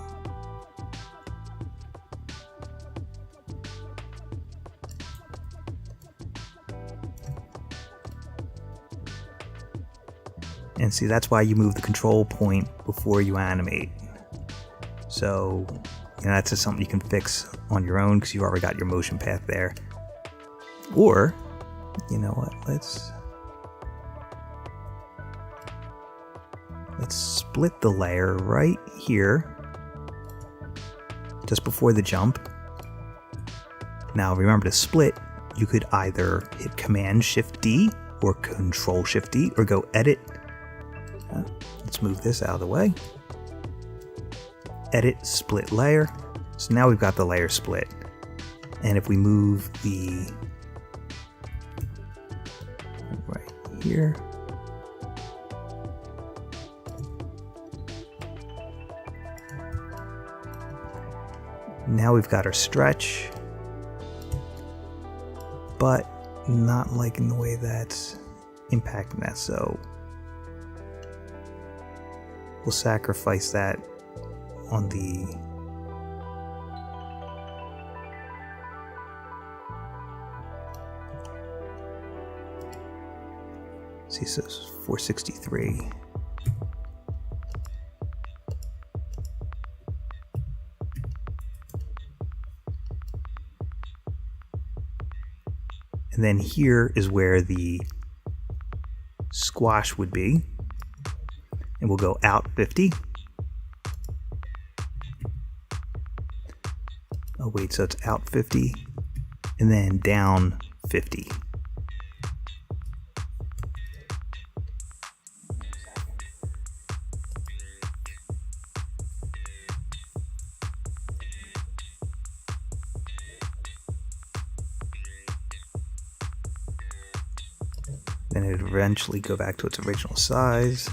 And see, that's why you move the control point before you animate. So, you know, that's just something you can fix on your own because you've already got your motion path there. Or, you know what, let's split the layer right here, just before the jump. Now remember to split, you could either hit Command Shift D or Control Shift D or go Edit. Let's move this out of the way. Edit, split layer. So now we've got the layer split. And if we move the right here, now we've got our stretch, but not liking the way that's impacting that. So we'll sacrifice that on the see, so 463. And then here is where the squash would be. And we'll go out 50. Oh wait, so it's out 50 and then down 50. Then it would eventually go back to its original size.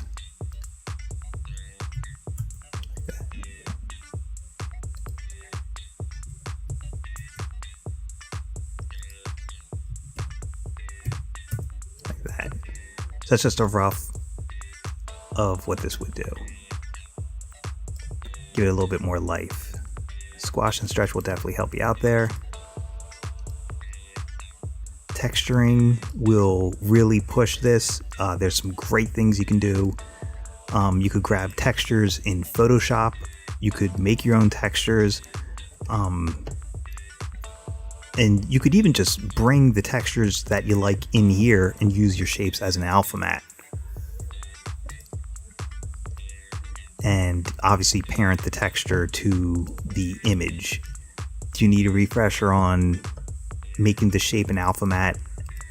Like that. So that's just a rough of what this would do. Give it a little bit more life. Squash and stretch will definitely help you out there. Texturing will really push this. There's some great things you can do. You could grab textures in Photoshop. You could make your own textures. And you could even just bring the textures that you like in here and use your shapes as an alpha matte. And obviously parent the texture to the image. Do you need a refresher on making the shape an alpha matte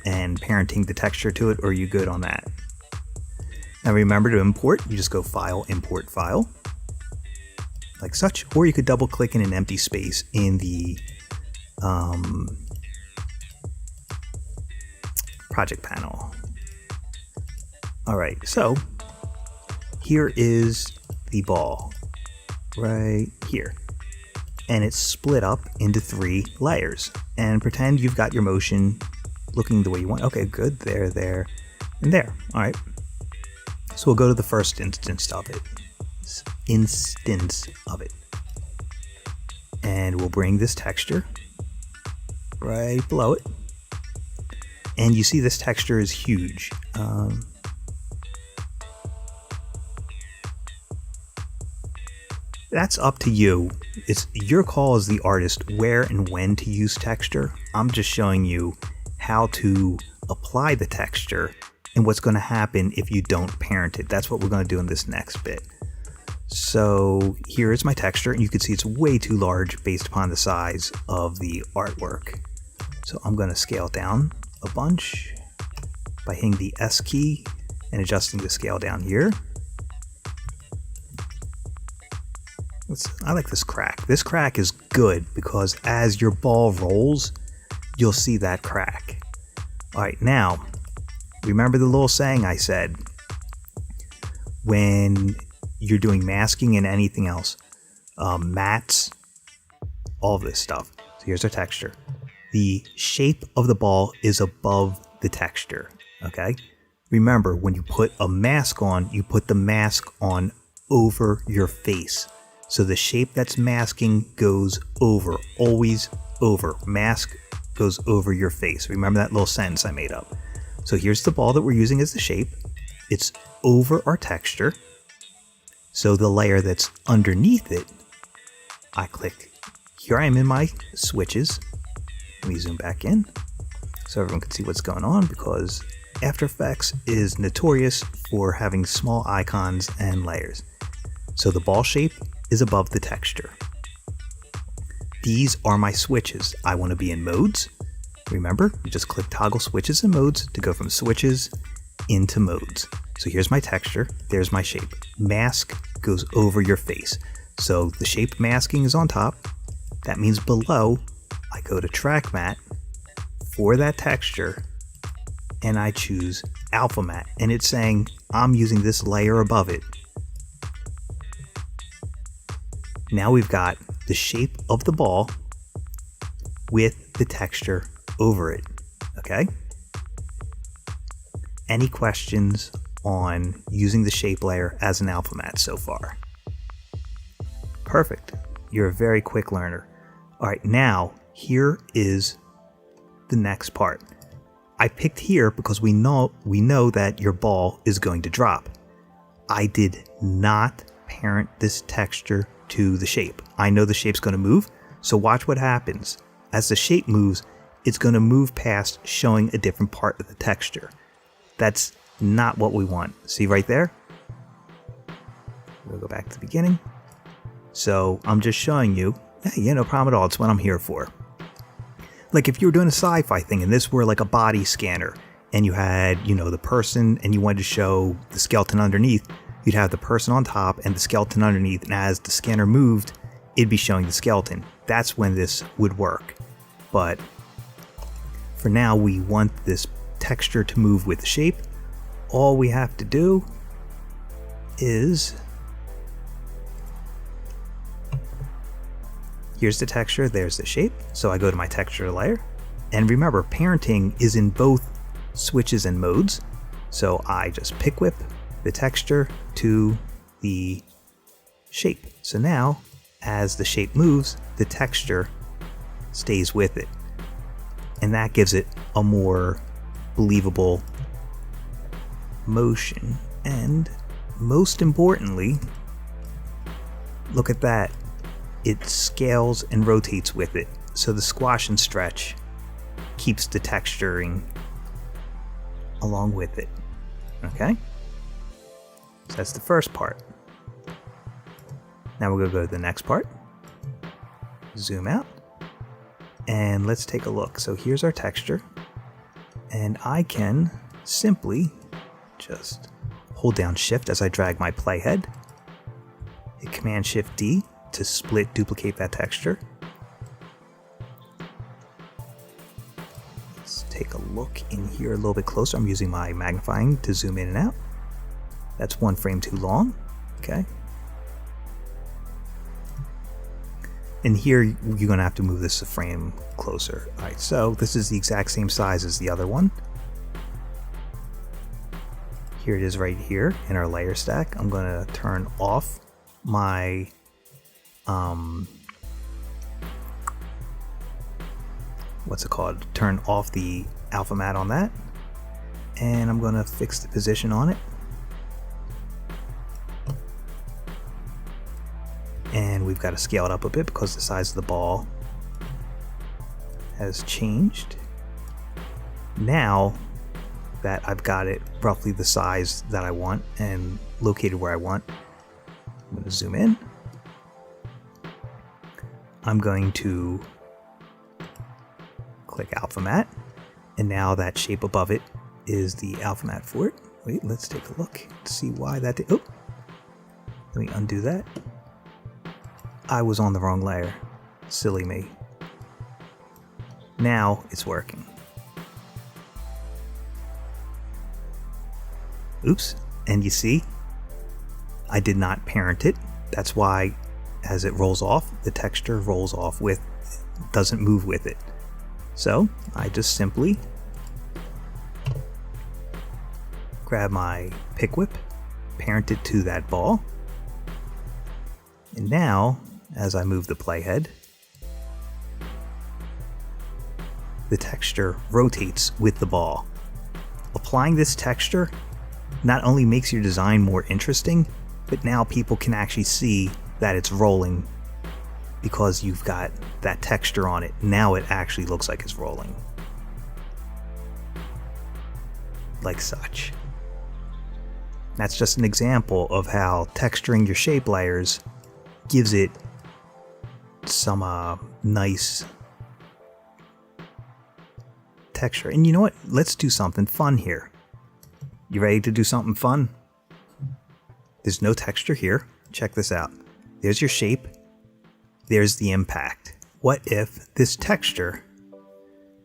and parenting the texture to it, or are you good on that? Now remember to import, you just go File, Import File, like such, or you could double click in an empty space in the project panel. Alright, so here is the ball, right here. And it's split up into 3 layers. And pretend you've got your motion looking the way you want. Okay, good. There, there, and there. All right. So we'll go to the first instance of it. And we'll bring this texture right below it. And you see this texture is huge. That's up to you. It's your call as the artist where and when to use texture. I'm just showing you how to apply the texture and what's going to happen if you don't parent it. That's what we're going to do in this next bit. So here is my texture, and you can see it's way too large based upon the size of the artwork. So I'm going to scale down a bunch by hitting the S key and adjusting the scale down here. I like this crack. This crack is good because as your ball rolls, you'll see that crack. All right, now, remember the little saying I said, when you're doing masking and anything else, mattes, all of this stuff. So here's our texture. The shape of the ball is above the texture, okay? Remember, when you put a mask on, you put the mask on over your face. So the shape that's masking goes over, always over. Mask goes over your face. Remember that little sentence I made up. So here's the ball that we're using as the shape. It's over our texture. So the layer that's underneath it, I click. Here I am in my switches. Let me zoom back in so everyone can see what's going on, because After Effects is notorious for having small icons and layers. So the ball shape is above the texture. These are my switches. I want to be in modes. Remember, you just click toggle switches and modes to go from switches into modes. So here's my texture, there's my shape. Mask goes over your face. So the shape masking is on top. That means below, I go to track matte for that texture and I choose alpha matte. And it's saying I'm using this layer above it. Now we've got the shape of the ball with the texture over it, okay? Any questions on using the shape layer as an alpha matte so far? Perfect, you're a very quick learner. All right, now here is the next part. I picked here because we know that your ball is going to drop. I did not parent this texture to the shape. I know the shape's going to move, so watch what happens. As the shape moves, it's going to move past showing a different part of the texture. That's not what we want. See right there? We'll go back to the beginning. So I'm just showing you, yeah, no problem at all. It's what I'm here for. Like if you were doing a sci-fi thing and this were like a body scanner and you had, the person and you wanted to show the skeleton underneath, you'd have the person on top and the skeleton underneath, and as the scanner moved, it'd be showing the skeleton. That's when this would work. But for now, we want this texture to move with the shape. All we have to do is, here's the texture, there's the shape. So I go to my texture layer, and remember, parenting is in both switches and modes. So I just pick whip the texture to the shape. So now, as the shape moves, the texture stays with it. And that gives it a more believable motion. And most importantly, look at that. It scales and rotates with it. So the squash and stretch keeps the texturing along with it. Okay? So that's the first part. Now we're going to go to the next part. Zoom out. And let's take a look. So here's our texture. And I can simply just hold down Shift as I drag my playhead. Hit Command Shift D to split duplicate that texture. Let's take a look in here a little bit closer. I'm using my magnifying to zoom in and out. That's one frame too long. Okay. And here you're going to have to move this a frame closer. All right, so this is the exact same size as the other one. Here it is right here in our layer stack. I'm going to turn off my what's it called? Turn off the alpha matte on that. And I'm going to fix the position on it. And we've got to scale it up a bit because the size of the ball has changed. Now that I've got it roughly the size that I want and located where I want, I'm going to zoom in. I'm going to click Alpha Matte, and now that shape above it is the Alpha Matte for it. Wait, let's take a look to see why that did. Oh, let me undo that. I was on the wrong layer. Silly me. Now it's working. Oops. And you see, I did not parent it. That's why as it rolls off, the texture rolls off with, doesn't move with it. So I just simply grab my pick whip, parent it to that ball. And now, as I move the playhead, the texture rotates with the ball. Applying this texture not only makes your design more interesting, but now people can actually see that it's rolling because you've got that texture on it. Now it actually looks like it's rolling. Like such. That's just an example of how texturing your shape layers gives it some nice texture. And you know what? Let's do something fun here. You ready to do something fun? There's no texture here. Check this out. There's your shape. There's the impact. What if this texture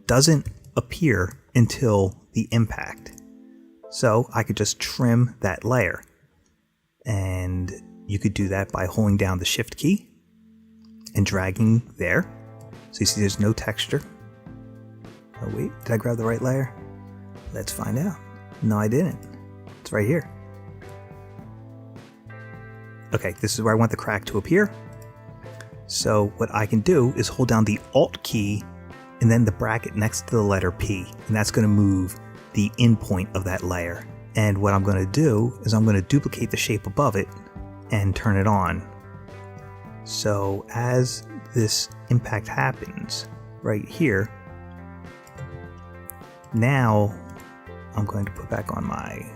doesn't appear until the impact? So I could just trim that layer. And you could do that by holding down the Shift key and dragging there. So you see there's no texture. Oh wait, did I grab the right layer? Let's find out. No, I didn't. It's right here. Okay, this is where I want the crack to appear. So what I can do is hold down the Alt key and then the bracket next to the letter P. And that's going to move the endpoint of that layer. And what I'm going to do is I'm going to duplicate the shape above it and turn it on. So as this impact happens right here, now I'm going to put back on my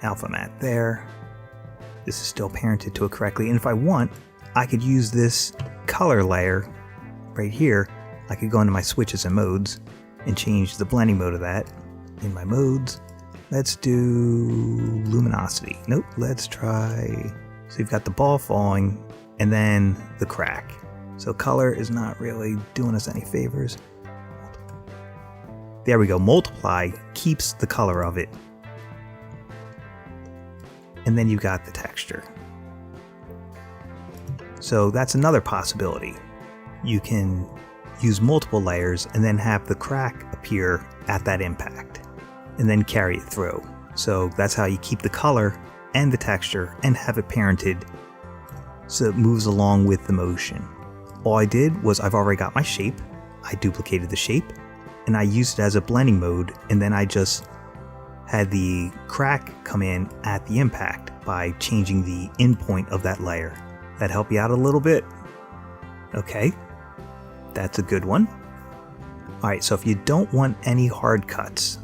alpha matte there. This is still parented to it correctly. And if I want, I could use this color layer right here I could go into my switches and modes and change the blending mode of that. In my modes, let's do luminosity. Nope, let's try. So you've got the ball falling and then the crack. So color is not really doing us any favors. There we go. Multiply keeps the color of it. And then you've got the texture. So that's another possibility. You can use multiple layers and then have the crack appear at that impact and then carry it through. So that's how you keep the color and the texture and have it parented so it moves along with the motion. All I did was I've already got my shape. I duplicated the shape and I used it as a blending mode, and then I just had the crack come in at the impact by changing the endpoint of that layer. That help you out a little bit? Okay, that's a good one. Alright, so if you don't want any hard cuts,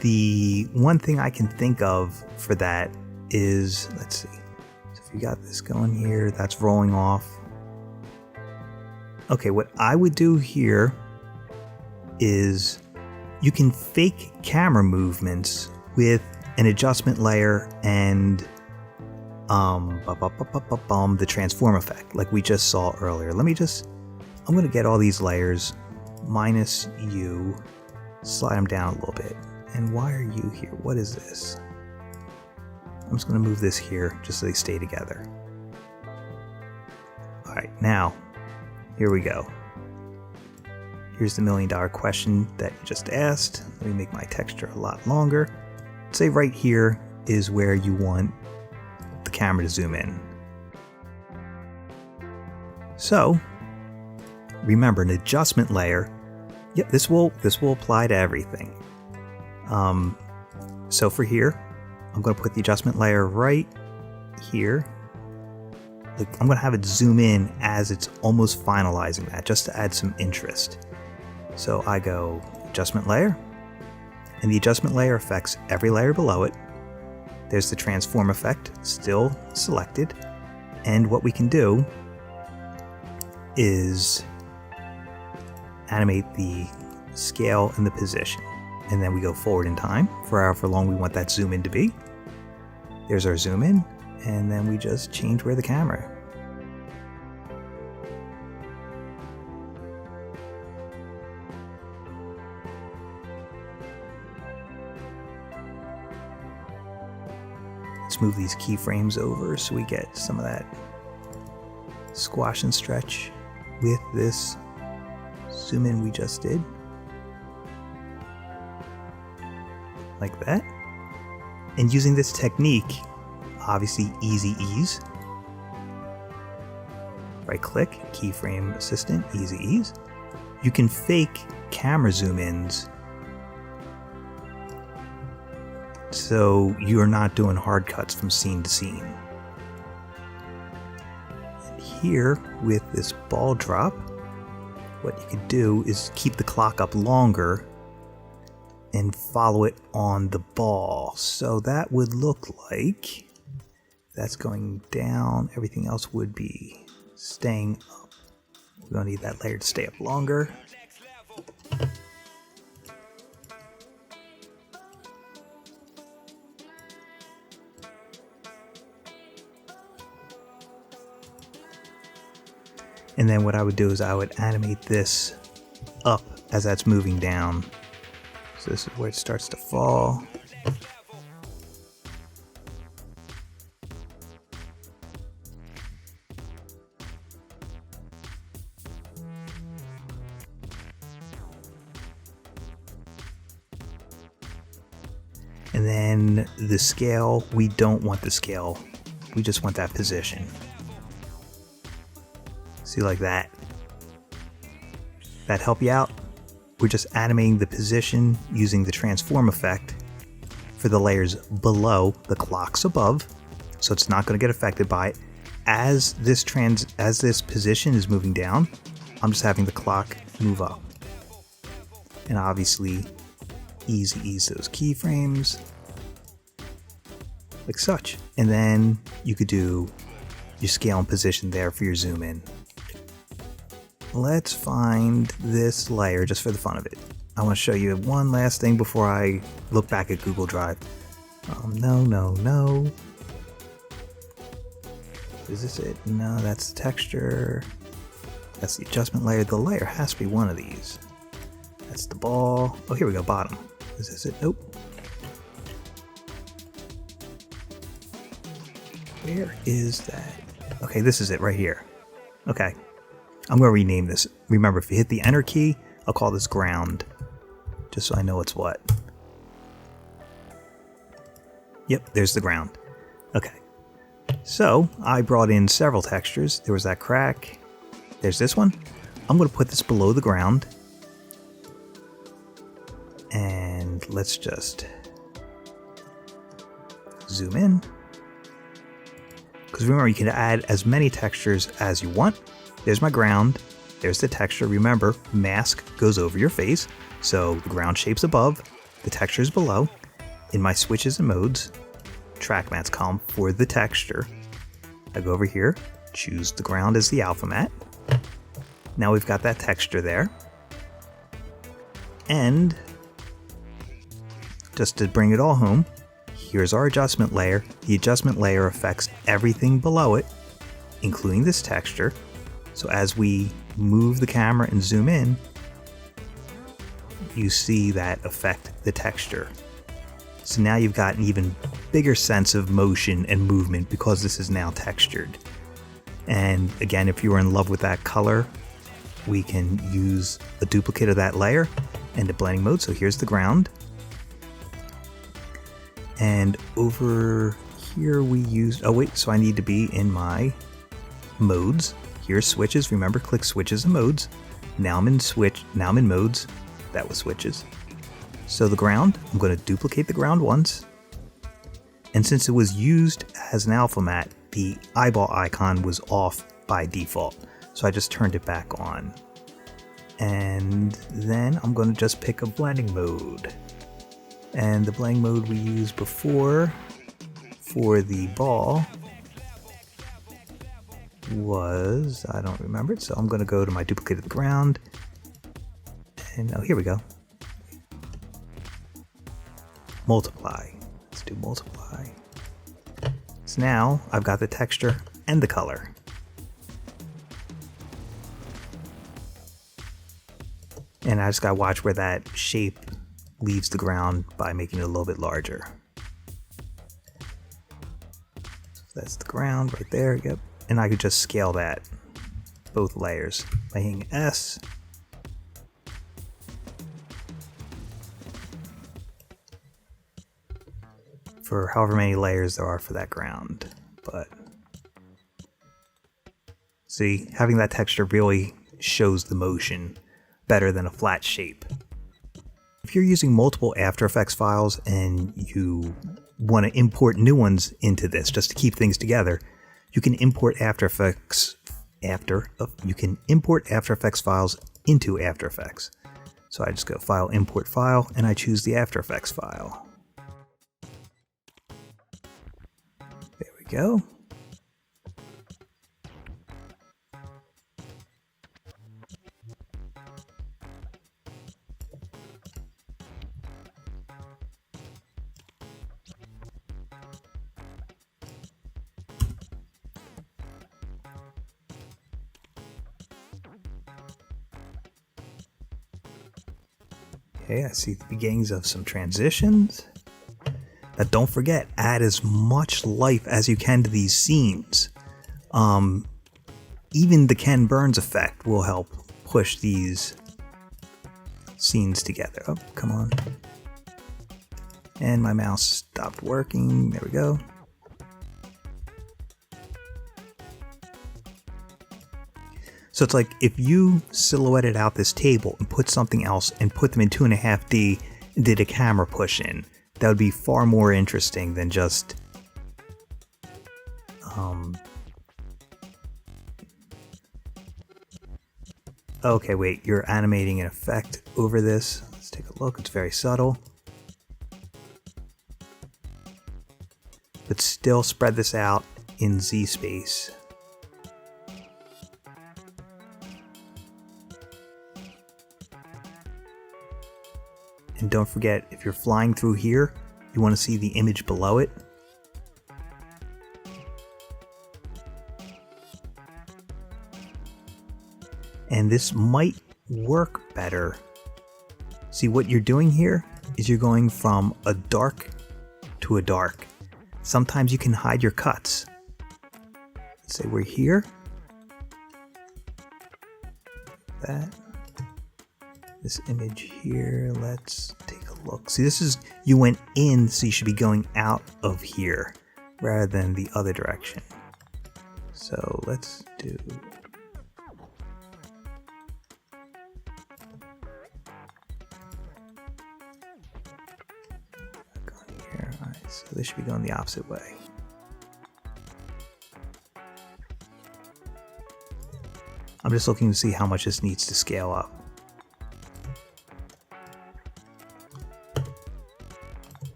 the one thing I can think of for that is, let's see, so if you got this going here, that's rolling off. Okay, what I would do here is you can fake camera movements with an adjustment layer and the transform effect like we just saw earlier. I'm going to get all these layers, minus you, slide them down a little bit. And why are you here? What is this? I'm just going to move this here just so they stay together. Alright, now, here we go. Here's the $1 million question that you just asked. Let me make my texture a lot longer. Say right here is where you want the camera to zoom in. So, remember, an adjustment layer, yep, this will apply to everything. So for here, I'm going to put the adjustment layer right here. I'm going to have it zoom in as it's almost finalizing that, just to add some interest. So I go adjustment layer, and the adjustment layer affects every layer below it. There's the transform effect still selected, and what we can do is animate the scale and the position, and then we go forward in time for however long we want that zoom in to be. There's our zoom in, and then we just change where the camera. Let's move these keyframes over so we get some of that squash and stretch with this zoom in we just did. Like that. And using this technique, obviously easy ease. Right click, keyframe assistant, easy ease. You can fake camera zoom ins so you're not doing hard cuts from scene to scene. And here with this ball drop, what you could do is keep the clock up longer and follow it on the ball. So that would look like that's going down, everything else would be staying up. We're going to need that layer to stay up longer. And then what I would do is I would animate this up as that's moving down. So this is where it starts to fall. And then the scale, we don't want the scale. We just want that position. See, like that. That help you out? We're just animating the position using the transform effect for the layers below the clocks above, so it's not going to get affected by it. As this position is moving down, I'm just having the clock move up. And obviously, ease those keyframes like such. And then you could do your scale and position there for your zoom in. let's find this layer just for the fun of it. I want to show you one last thing before I look back at Google Drive. No. Is this it? No, that's the texture. That's the adjustment layer. The layer has to be one of these. That's the ball. Oh, here we go, bottom. Is this it? Nope. Where is that? Okay, this is it right here. Okay, I'm going to rename this. Remember, if you hit the enter key, I'll call this ground, just so I know it's what. Yep, there's the ground. Okay, so I brought in several textures. There was that crack. There's this one. I'm going to put this below the ground. And let's just zoom in. Because remember, you can add as many textures as you want. There's my ground. There's the texture. Remember, mask goes over your face. So the ground shape's above, the texture is below. In my switches and modes, track mats column for the texture, I go over here, choose the ground as the alpha mat. Now we've got that texture there. And just to bring it all home, here's our adjustment layer. The adjustment layer affects everything below it, including this texture. So as we move the camera and zoom in, you see that affect the texture. So now you've got an even bigger sense of motion and movement because this is now textured. And again, if you are in love with that color, we can use a duplicate of that layer into blending mode. So here's the ground. And over here we used, oh wait, so I need to be in my modes. Here's switches. Remember, click switches and modes. Now I'm in modes. That was switches. So the ground, I'm going to duplicate the ground once. And since it was used as an alpha mat, the eyeball icon was off by default. So I just turned it back on. And then I'm going to just pick a blending mode. And the blending mode we used before for the ball was, I don't remember it, so I'm going to go to my duplicate of the ground. And oh, here we go. Multiply. Let's do multiply. So now I've got the texture and the color. And I just got to watch where that shape leaves the ground by making it a little bit larger. So that's the ground right there, yep. And I could just scale that, both layers, by hitting S. For however many layers there are for that ground. But see, having that texture really shows the motion better than a flat shape. If you're using multiple After Effects files and you want to import new ones into this just to keep things together, you can import After Effects files into After Effects. So I just go File, Import File, and I choose the After Effects file. There we go. Okay, I see the beginnings of some transitions. Now don't forget, add as much life as you can to these scenes. Even the Ken Burns effect will help push these scenes together. Oh, come on. And my mouse stopped working. There we go. So it's like if you silhouetted out this table and put something else and put them in 2.5D and did a camera push in, that would be far more interesting than just okay, wait, you're animating an effect over this. Let's take a look. It's very subtle. But still spread this out in Z space. And don't forget, if you're flying through here, you want to see the image below it. And this might work better. See, what you're doing here is you're going from a dark to a dark. Sometimes you can hide your cuts. Let's say we're here. That. This image here, let's take a look. See, this is, you went in, so you should be going out of here rather than the other direction. So let's do... here. All right, so this should be going the opposite way. I'm just looking to see how much this needs to scale up.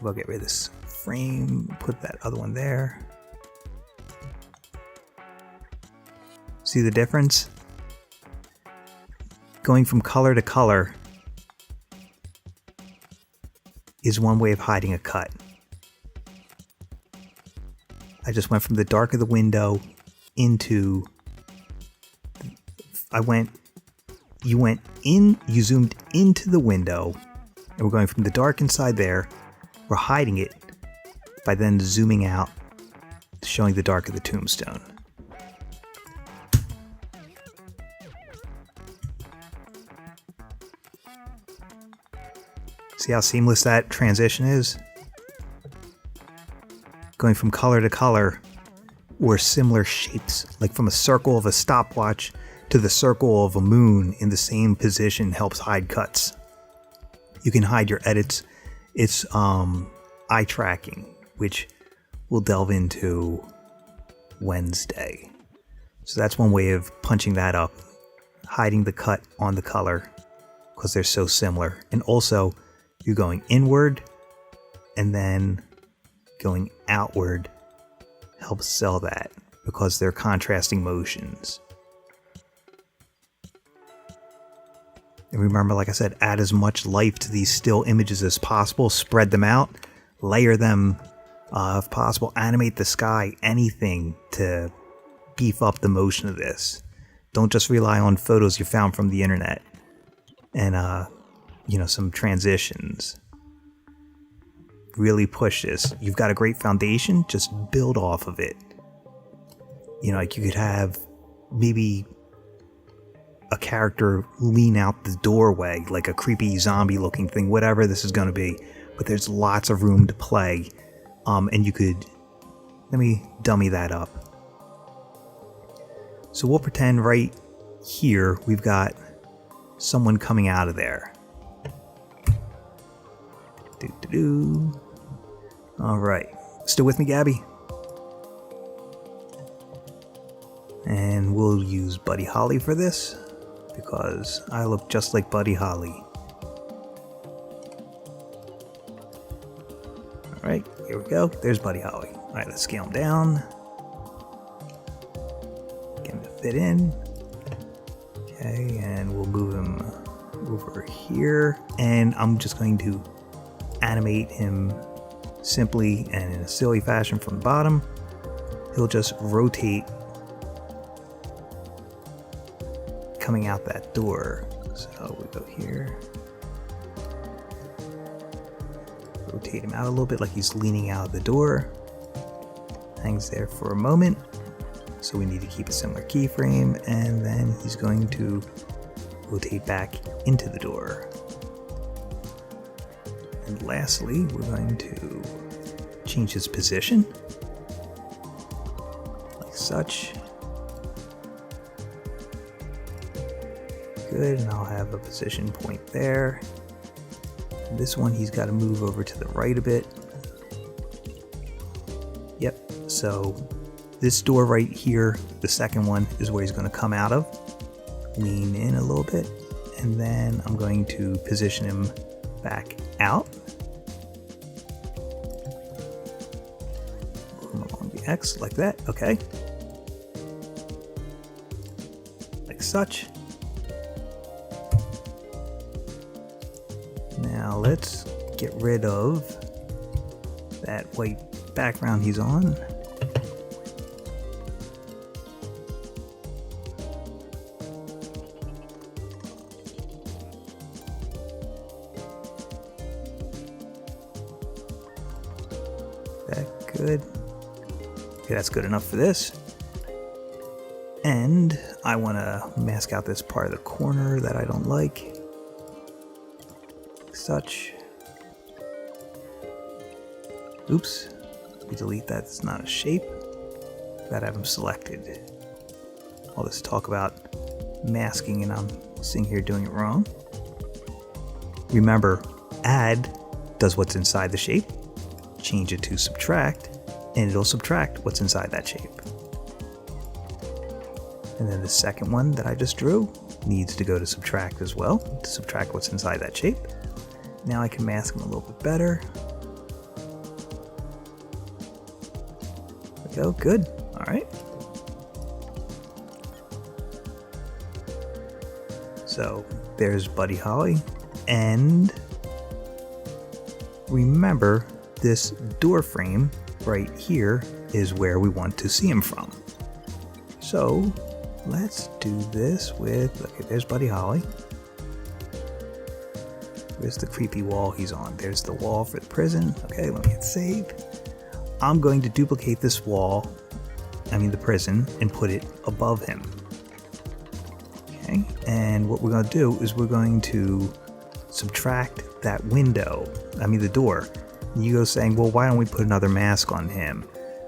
We'll get rid of this frame, put that other one there. See the difference? Going from color to color is one way of hiding a cut. I just went from the dark of the window into, you went in, you zoomed into the window, and we're going from the dark inside there. We're hiding it by then zooming out, showing the dark of the tombstone. See how seamless that transition is? Going from color to color, or similar shapes, like from a circle of a stopwatch to the circle of a moon in the same position helps hide cuts. You can hide your edits. It's eye tracking, which we'll delve into Wednesday. So that's one way of punching that up, hiding the cut on the color because they're so similar. And also, you're going inward and then going outward helps sell that because they're contrasting motions. And remember, like I said, add as much life to these still images as possible. Spread them out. Layer them if possible. Animate the sky. Anything to beef up the motion of this. Don't just rely on photos you found from the internet. And, some transitions. Really push this. You've got a great foundation. Just build off of it. Like you could have maybe a character lean out the doorway, like a creepy zombie looking thing, whatever this is going to be. But there's lots of room to play. And you could, let me dummy that up. So we'll pretend right here we've got someone coming out of there. All right. Still with me, Gabby? And we'll use Buddy Holly for this, because I look just like Buddy Holly. Alright, here we go. There's Buddy Holly. Alright, let's scale him down. Get him to fit in. Okay, and we'll move him over here. And I'm just going to animate him simply and in a silly fashion from the bottom. He'll just rotate coming out that door. So we go here. Rotate him out a little bit like he's leaning out of the door. Hangs there for a moment. So we need to keep a similar keyframe, and then he's going to rotate back into the door. And lastly, we're going to change his position, like such. Good, and I'll have a position point there. And this one, he's got to move over to the right a bit. Yep, so this door right here, the second one, is where he's going to come out of. Lean in a little bit, and then I'm going to position him back out. Move him along the X like that, okay. Like such. Now let's get rid of that white background he's on. That good? Okay, that's good enough for this. And I want to mask out this part of the corner that I don't like. Such. Oops. We delete that. It's not a shape. Gotta have them selected. All this talk about masking and I'm sitting here doing it wrong. Remember, add does what's inside the shape. Change it to subtract, and it'll subtract what's inside that shape. And then the second one that I just drew needs to go to subtract as well, to subtract what's inside that shape. Now I can mask them a little bit better. There we go, good, all right. So there's Buddy Holly, and remember this door frame right here is where we want to see him from. So let's do this with, okay, there's Buddy Holly. Where's the creepy wall he's on? There's the wall for the prison. Okay, let me hit save. I'm going to duplicate this wall, the prison, and put it above him. Okay, and what we're going to do is we're going to subtract that window, the door. You go saying, well, why don't we put another mask on him?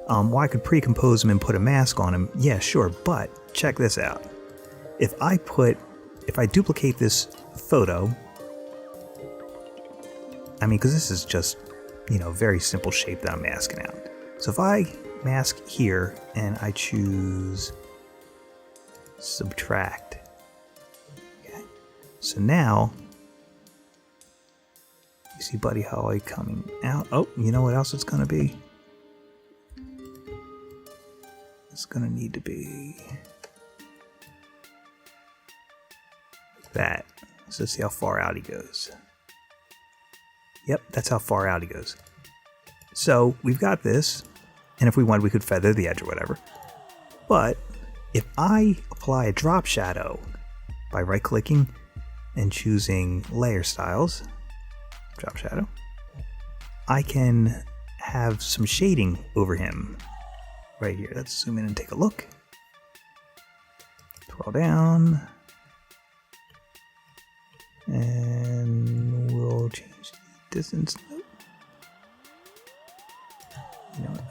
Well, I could pre-compose him and put a mask on him. Yeah, sure, but check this out. If I duplicate this photo, because this is just, very simple shape that I'm masking out. So if I mask here and I choose subtract, okay. So now you see Buddy Holly coming out. Oh, you know what else it's going to be? It's going to need to be like that. So let's see how far out he goes. Yep, that's how far out he goes. So we've got this, and if we wanted, we could feather the edge or whatever. But if I apply a drop shadow by right-clicking and choosing Layer Styles, drop shadow, I can have some shading over him right here. Let's zoom in and take a look. Scroll down, and we'll change the distance. Nope.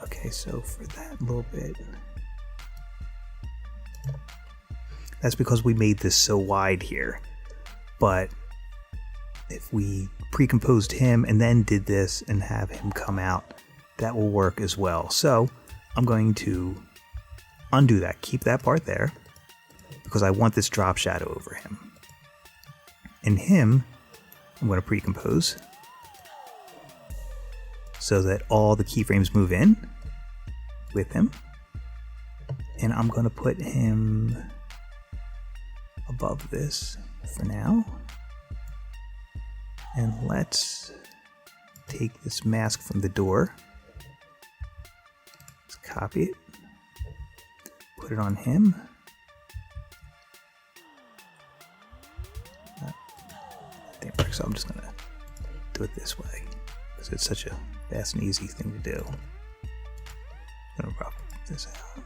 Okay, so for that little bit, that's because we made this so wide here. But if we pre-composed him and then did this and have him come out, that will work as well. So I'm going to undo that, keep that part there, because I want this drop shadow over him. And him, I'm going to pre-compose so that all the keyframes move in with him. And I'm going to put him above this for now. And let's take this mask from the door. Let's copy it. Put it on him. That didn't work, so I'm just going to do it this way, because it's such a fast and easy thing to do. I'm going to rough this out.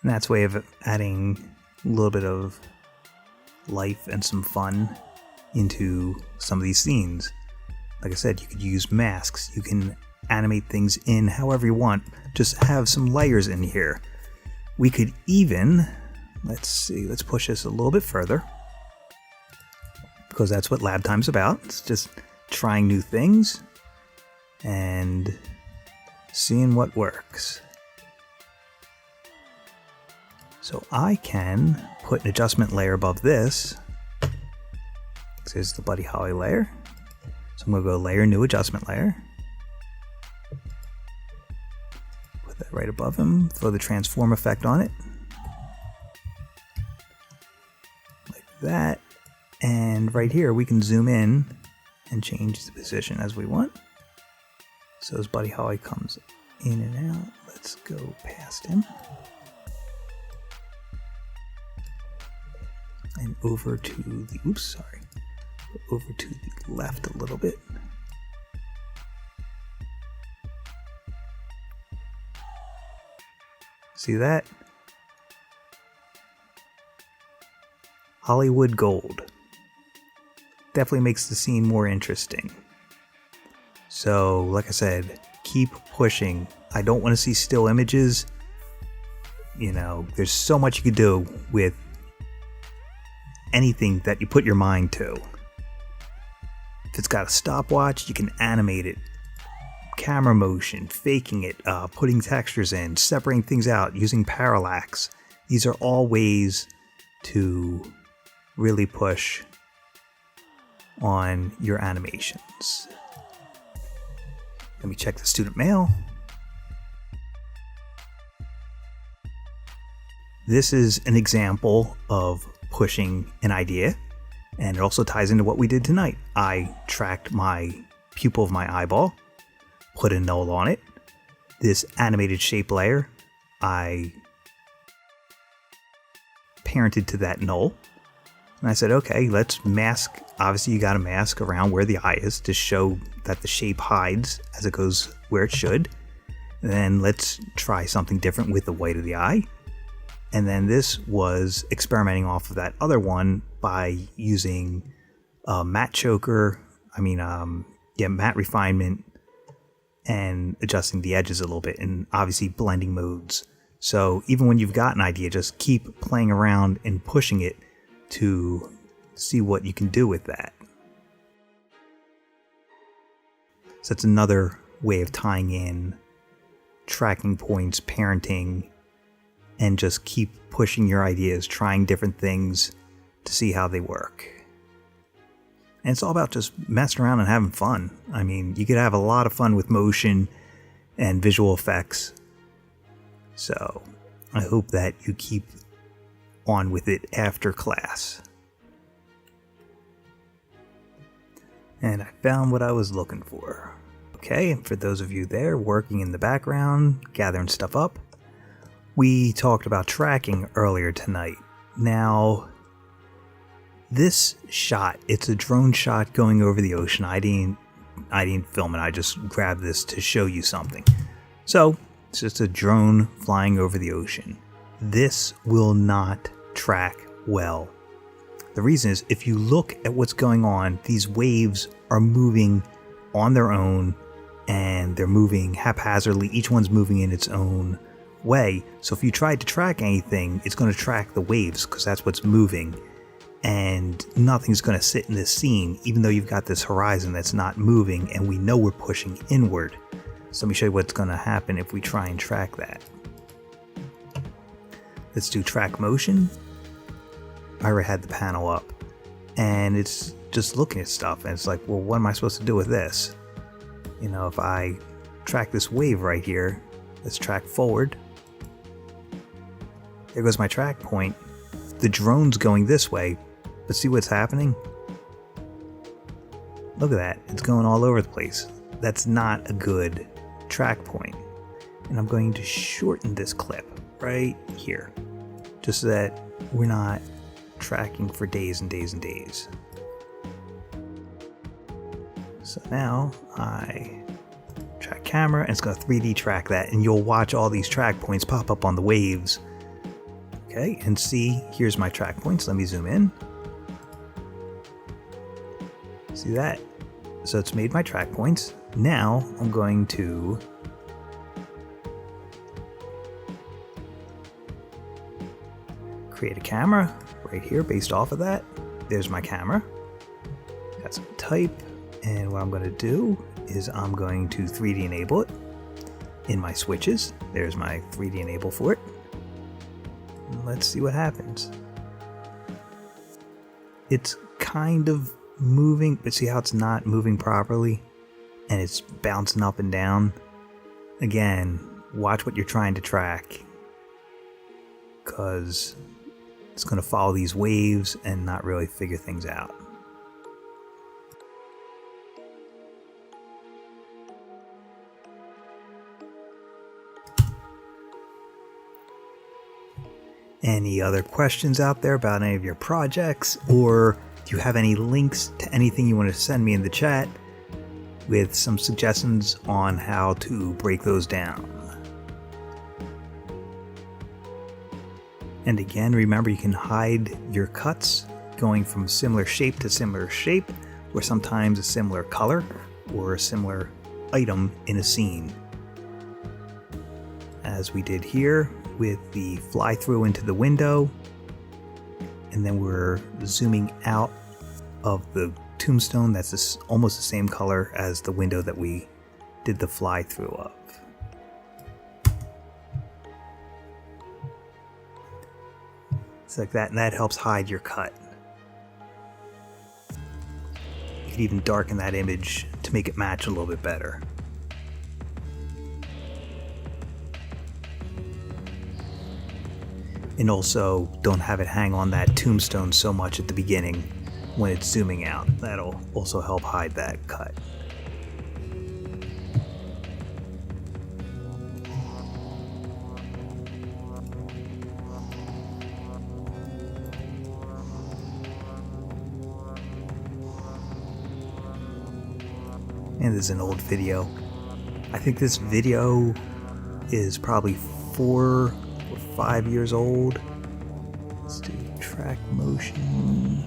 And that's a way of adding a little bit of life and some fun into some of these scenes. Like I said, you could use masks, you can animate things in however you want, just have some layers in here. We could even, let's push this a little bit further, because that's what lab time's about. It's just trying new things and seeing what works. So I can put an adjustment layer above this. This is the Buddy Holly layer. So I'm going to go layer, new adjustment layer. right above him, throw the transform effect on it. Like that. And right here we can zoom in and change the position as we want. So as Buddy Holly comes in and out, let's go past him. And over to the, oops, sorry. Over to the left a little bit. See that? Hollywood gold. Definitely makes the scene more interesting. So, like I said, keep pushing. I don't want to see still images. You know, there's so much you could do with anything that you put your mind to. If it's got a stopwatch, you can animate it. Camera motion, faking it, putting textures in, separating things out, using parallax. These are all ways to really push on your animations. Let me check the student mail. This is an example of pushing an idea, and it also ties into what we did tonight. I tracked my pupil of my eyeball, put a null on it. This animated shape layer, I parented to that null. And I said, okay, let's mask. Obviously, you got to mask around where the eye is to show that the shape hides as it goes where it should. And then let's try something different with the white of the eye. And then this was experimenting off of that other one by using matte choker, matte refinement, and adjusting the edges a little bit, and obviously blending modes. So even when you've got an idea, just keep playing around and pushing it to see what you can do with that. So that's another way of tying in tracking points, parenting, and just keep pushing your ideas, trying different things to see how they work. And it's all about just messing around and having fun. I mean, you could have a lot of fun with motion and visual effects. So I hope that you keep on with it after class. And I found what I was looking for. Okay, and for those of you there working in the background, gathering stuff up, we talked about tracking earlier tonight. Now, this shot, it's a drone shot going over the ocean. I didn't film it, I just grabbed this to show you something. So, it's just a drone flying over the ocean. This will not track well. The reason is, if you look at what's going on, these waves are moving on their own, and they're moving haphazardly. Each one's moving in its own way. So if you tried to track anything, it's going to track the waves because that's what's moving. And nothing's going to sit in this scene, even though you've got this horizon that's not moving, and we know we're pushing inward. So let me show you what's going to happen if we try and track that. Let's do track motion. I already had the panel up, and it's just looking at stuff, and it's like, well, what am I supposed to do with this? You know, if I track this wave right here, let's track forward. There goes my track point. The drone's going this way, but see what's happening? Look at that, it's going all over the place. That's not a good track point. And I'm going to shorten this clip right here, just so that we're not tracking for days and days and days. So now I track camera, and it's going to 3D track that, and you'll watch all these track points pop up on the waves. Okay, and see, here's my track points. Let me zoom in. See that? So it's made my track points. Now I'm going to create a camera right here based off of that. There's my camera. Got some type, and what I'm going to do is I'm going to 3D enable it in my switches. There's my 3D enable for it. Let's see what happens. It's kind of moving, but see how it's not moving properly, and it's bouncing up and down. Again, watch what you're trying to track, because it's going to follow these waves and not really figure things out. Any other questions out there about any of your projects, or do you have any links to anything you want to send me in the chat with some suggestions on how to break those down? And again, remember, you can hide your cuts going from similar shape to similar shape, or sometimes a similar color or a similar item in a scene, as we did here with the fly through into the window, and then we're zooming out of the tombstone that's almost the same color as the window that we did the fly through of. It's like that, and that helps hide your cut. You can even darken that image to make it match a little bit better. And also, don't have it hang on that tombstone so much at the beginning when it's zooming out. That'll also help hide that cut. And this is an old video. I think this video is probably 4 or 5 years old. Let's do track motion.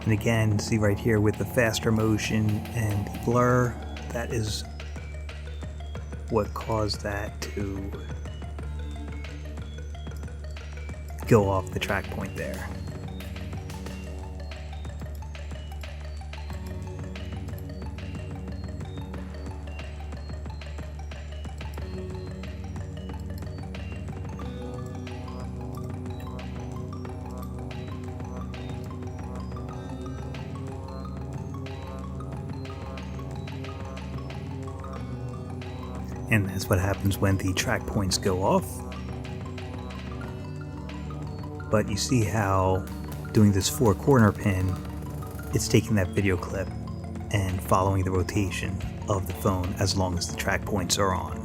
And again, see right here with the faster motion and the blur, that is what caused that to go off the track point there. And that's what happens when the track points go off. But you see how doing this 4-corner pin, it's taking that video clip and following the rotation of the phone as long as the track points are on.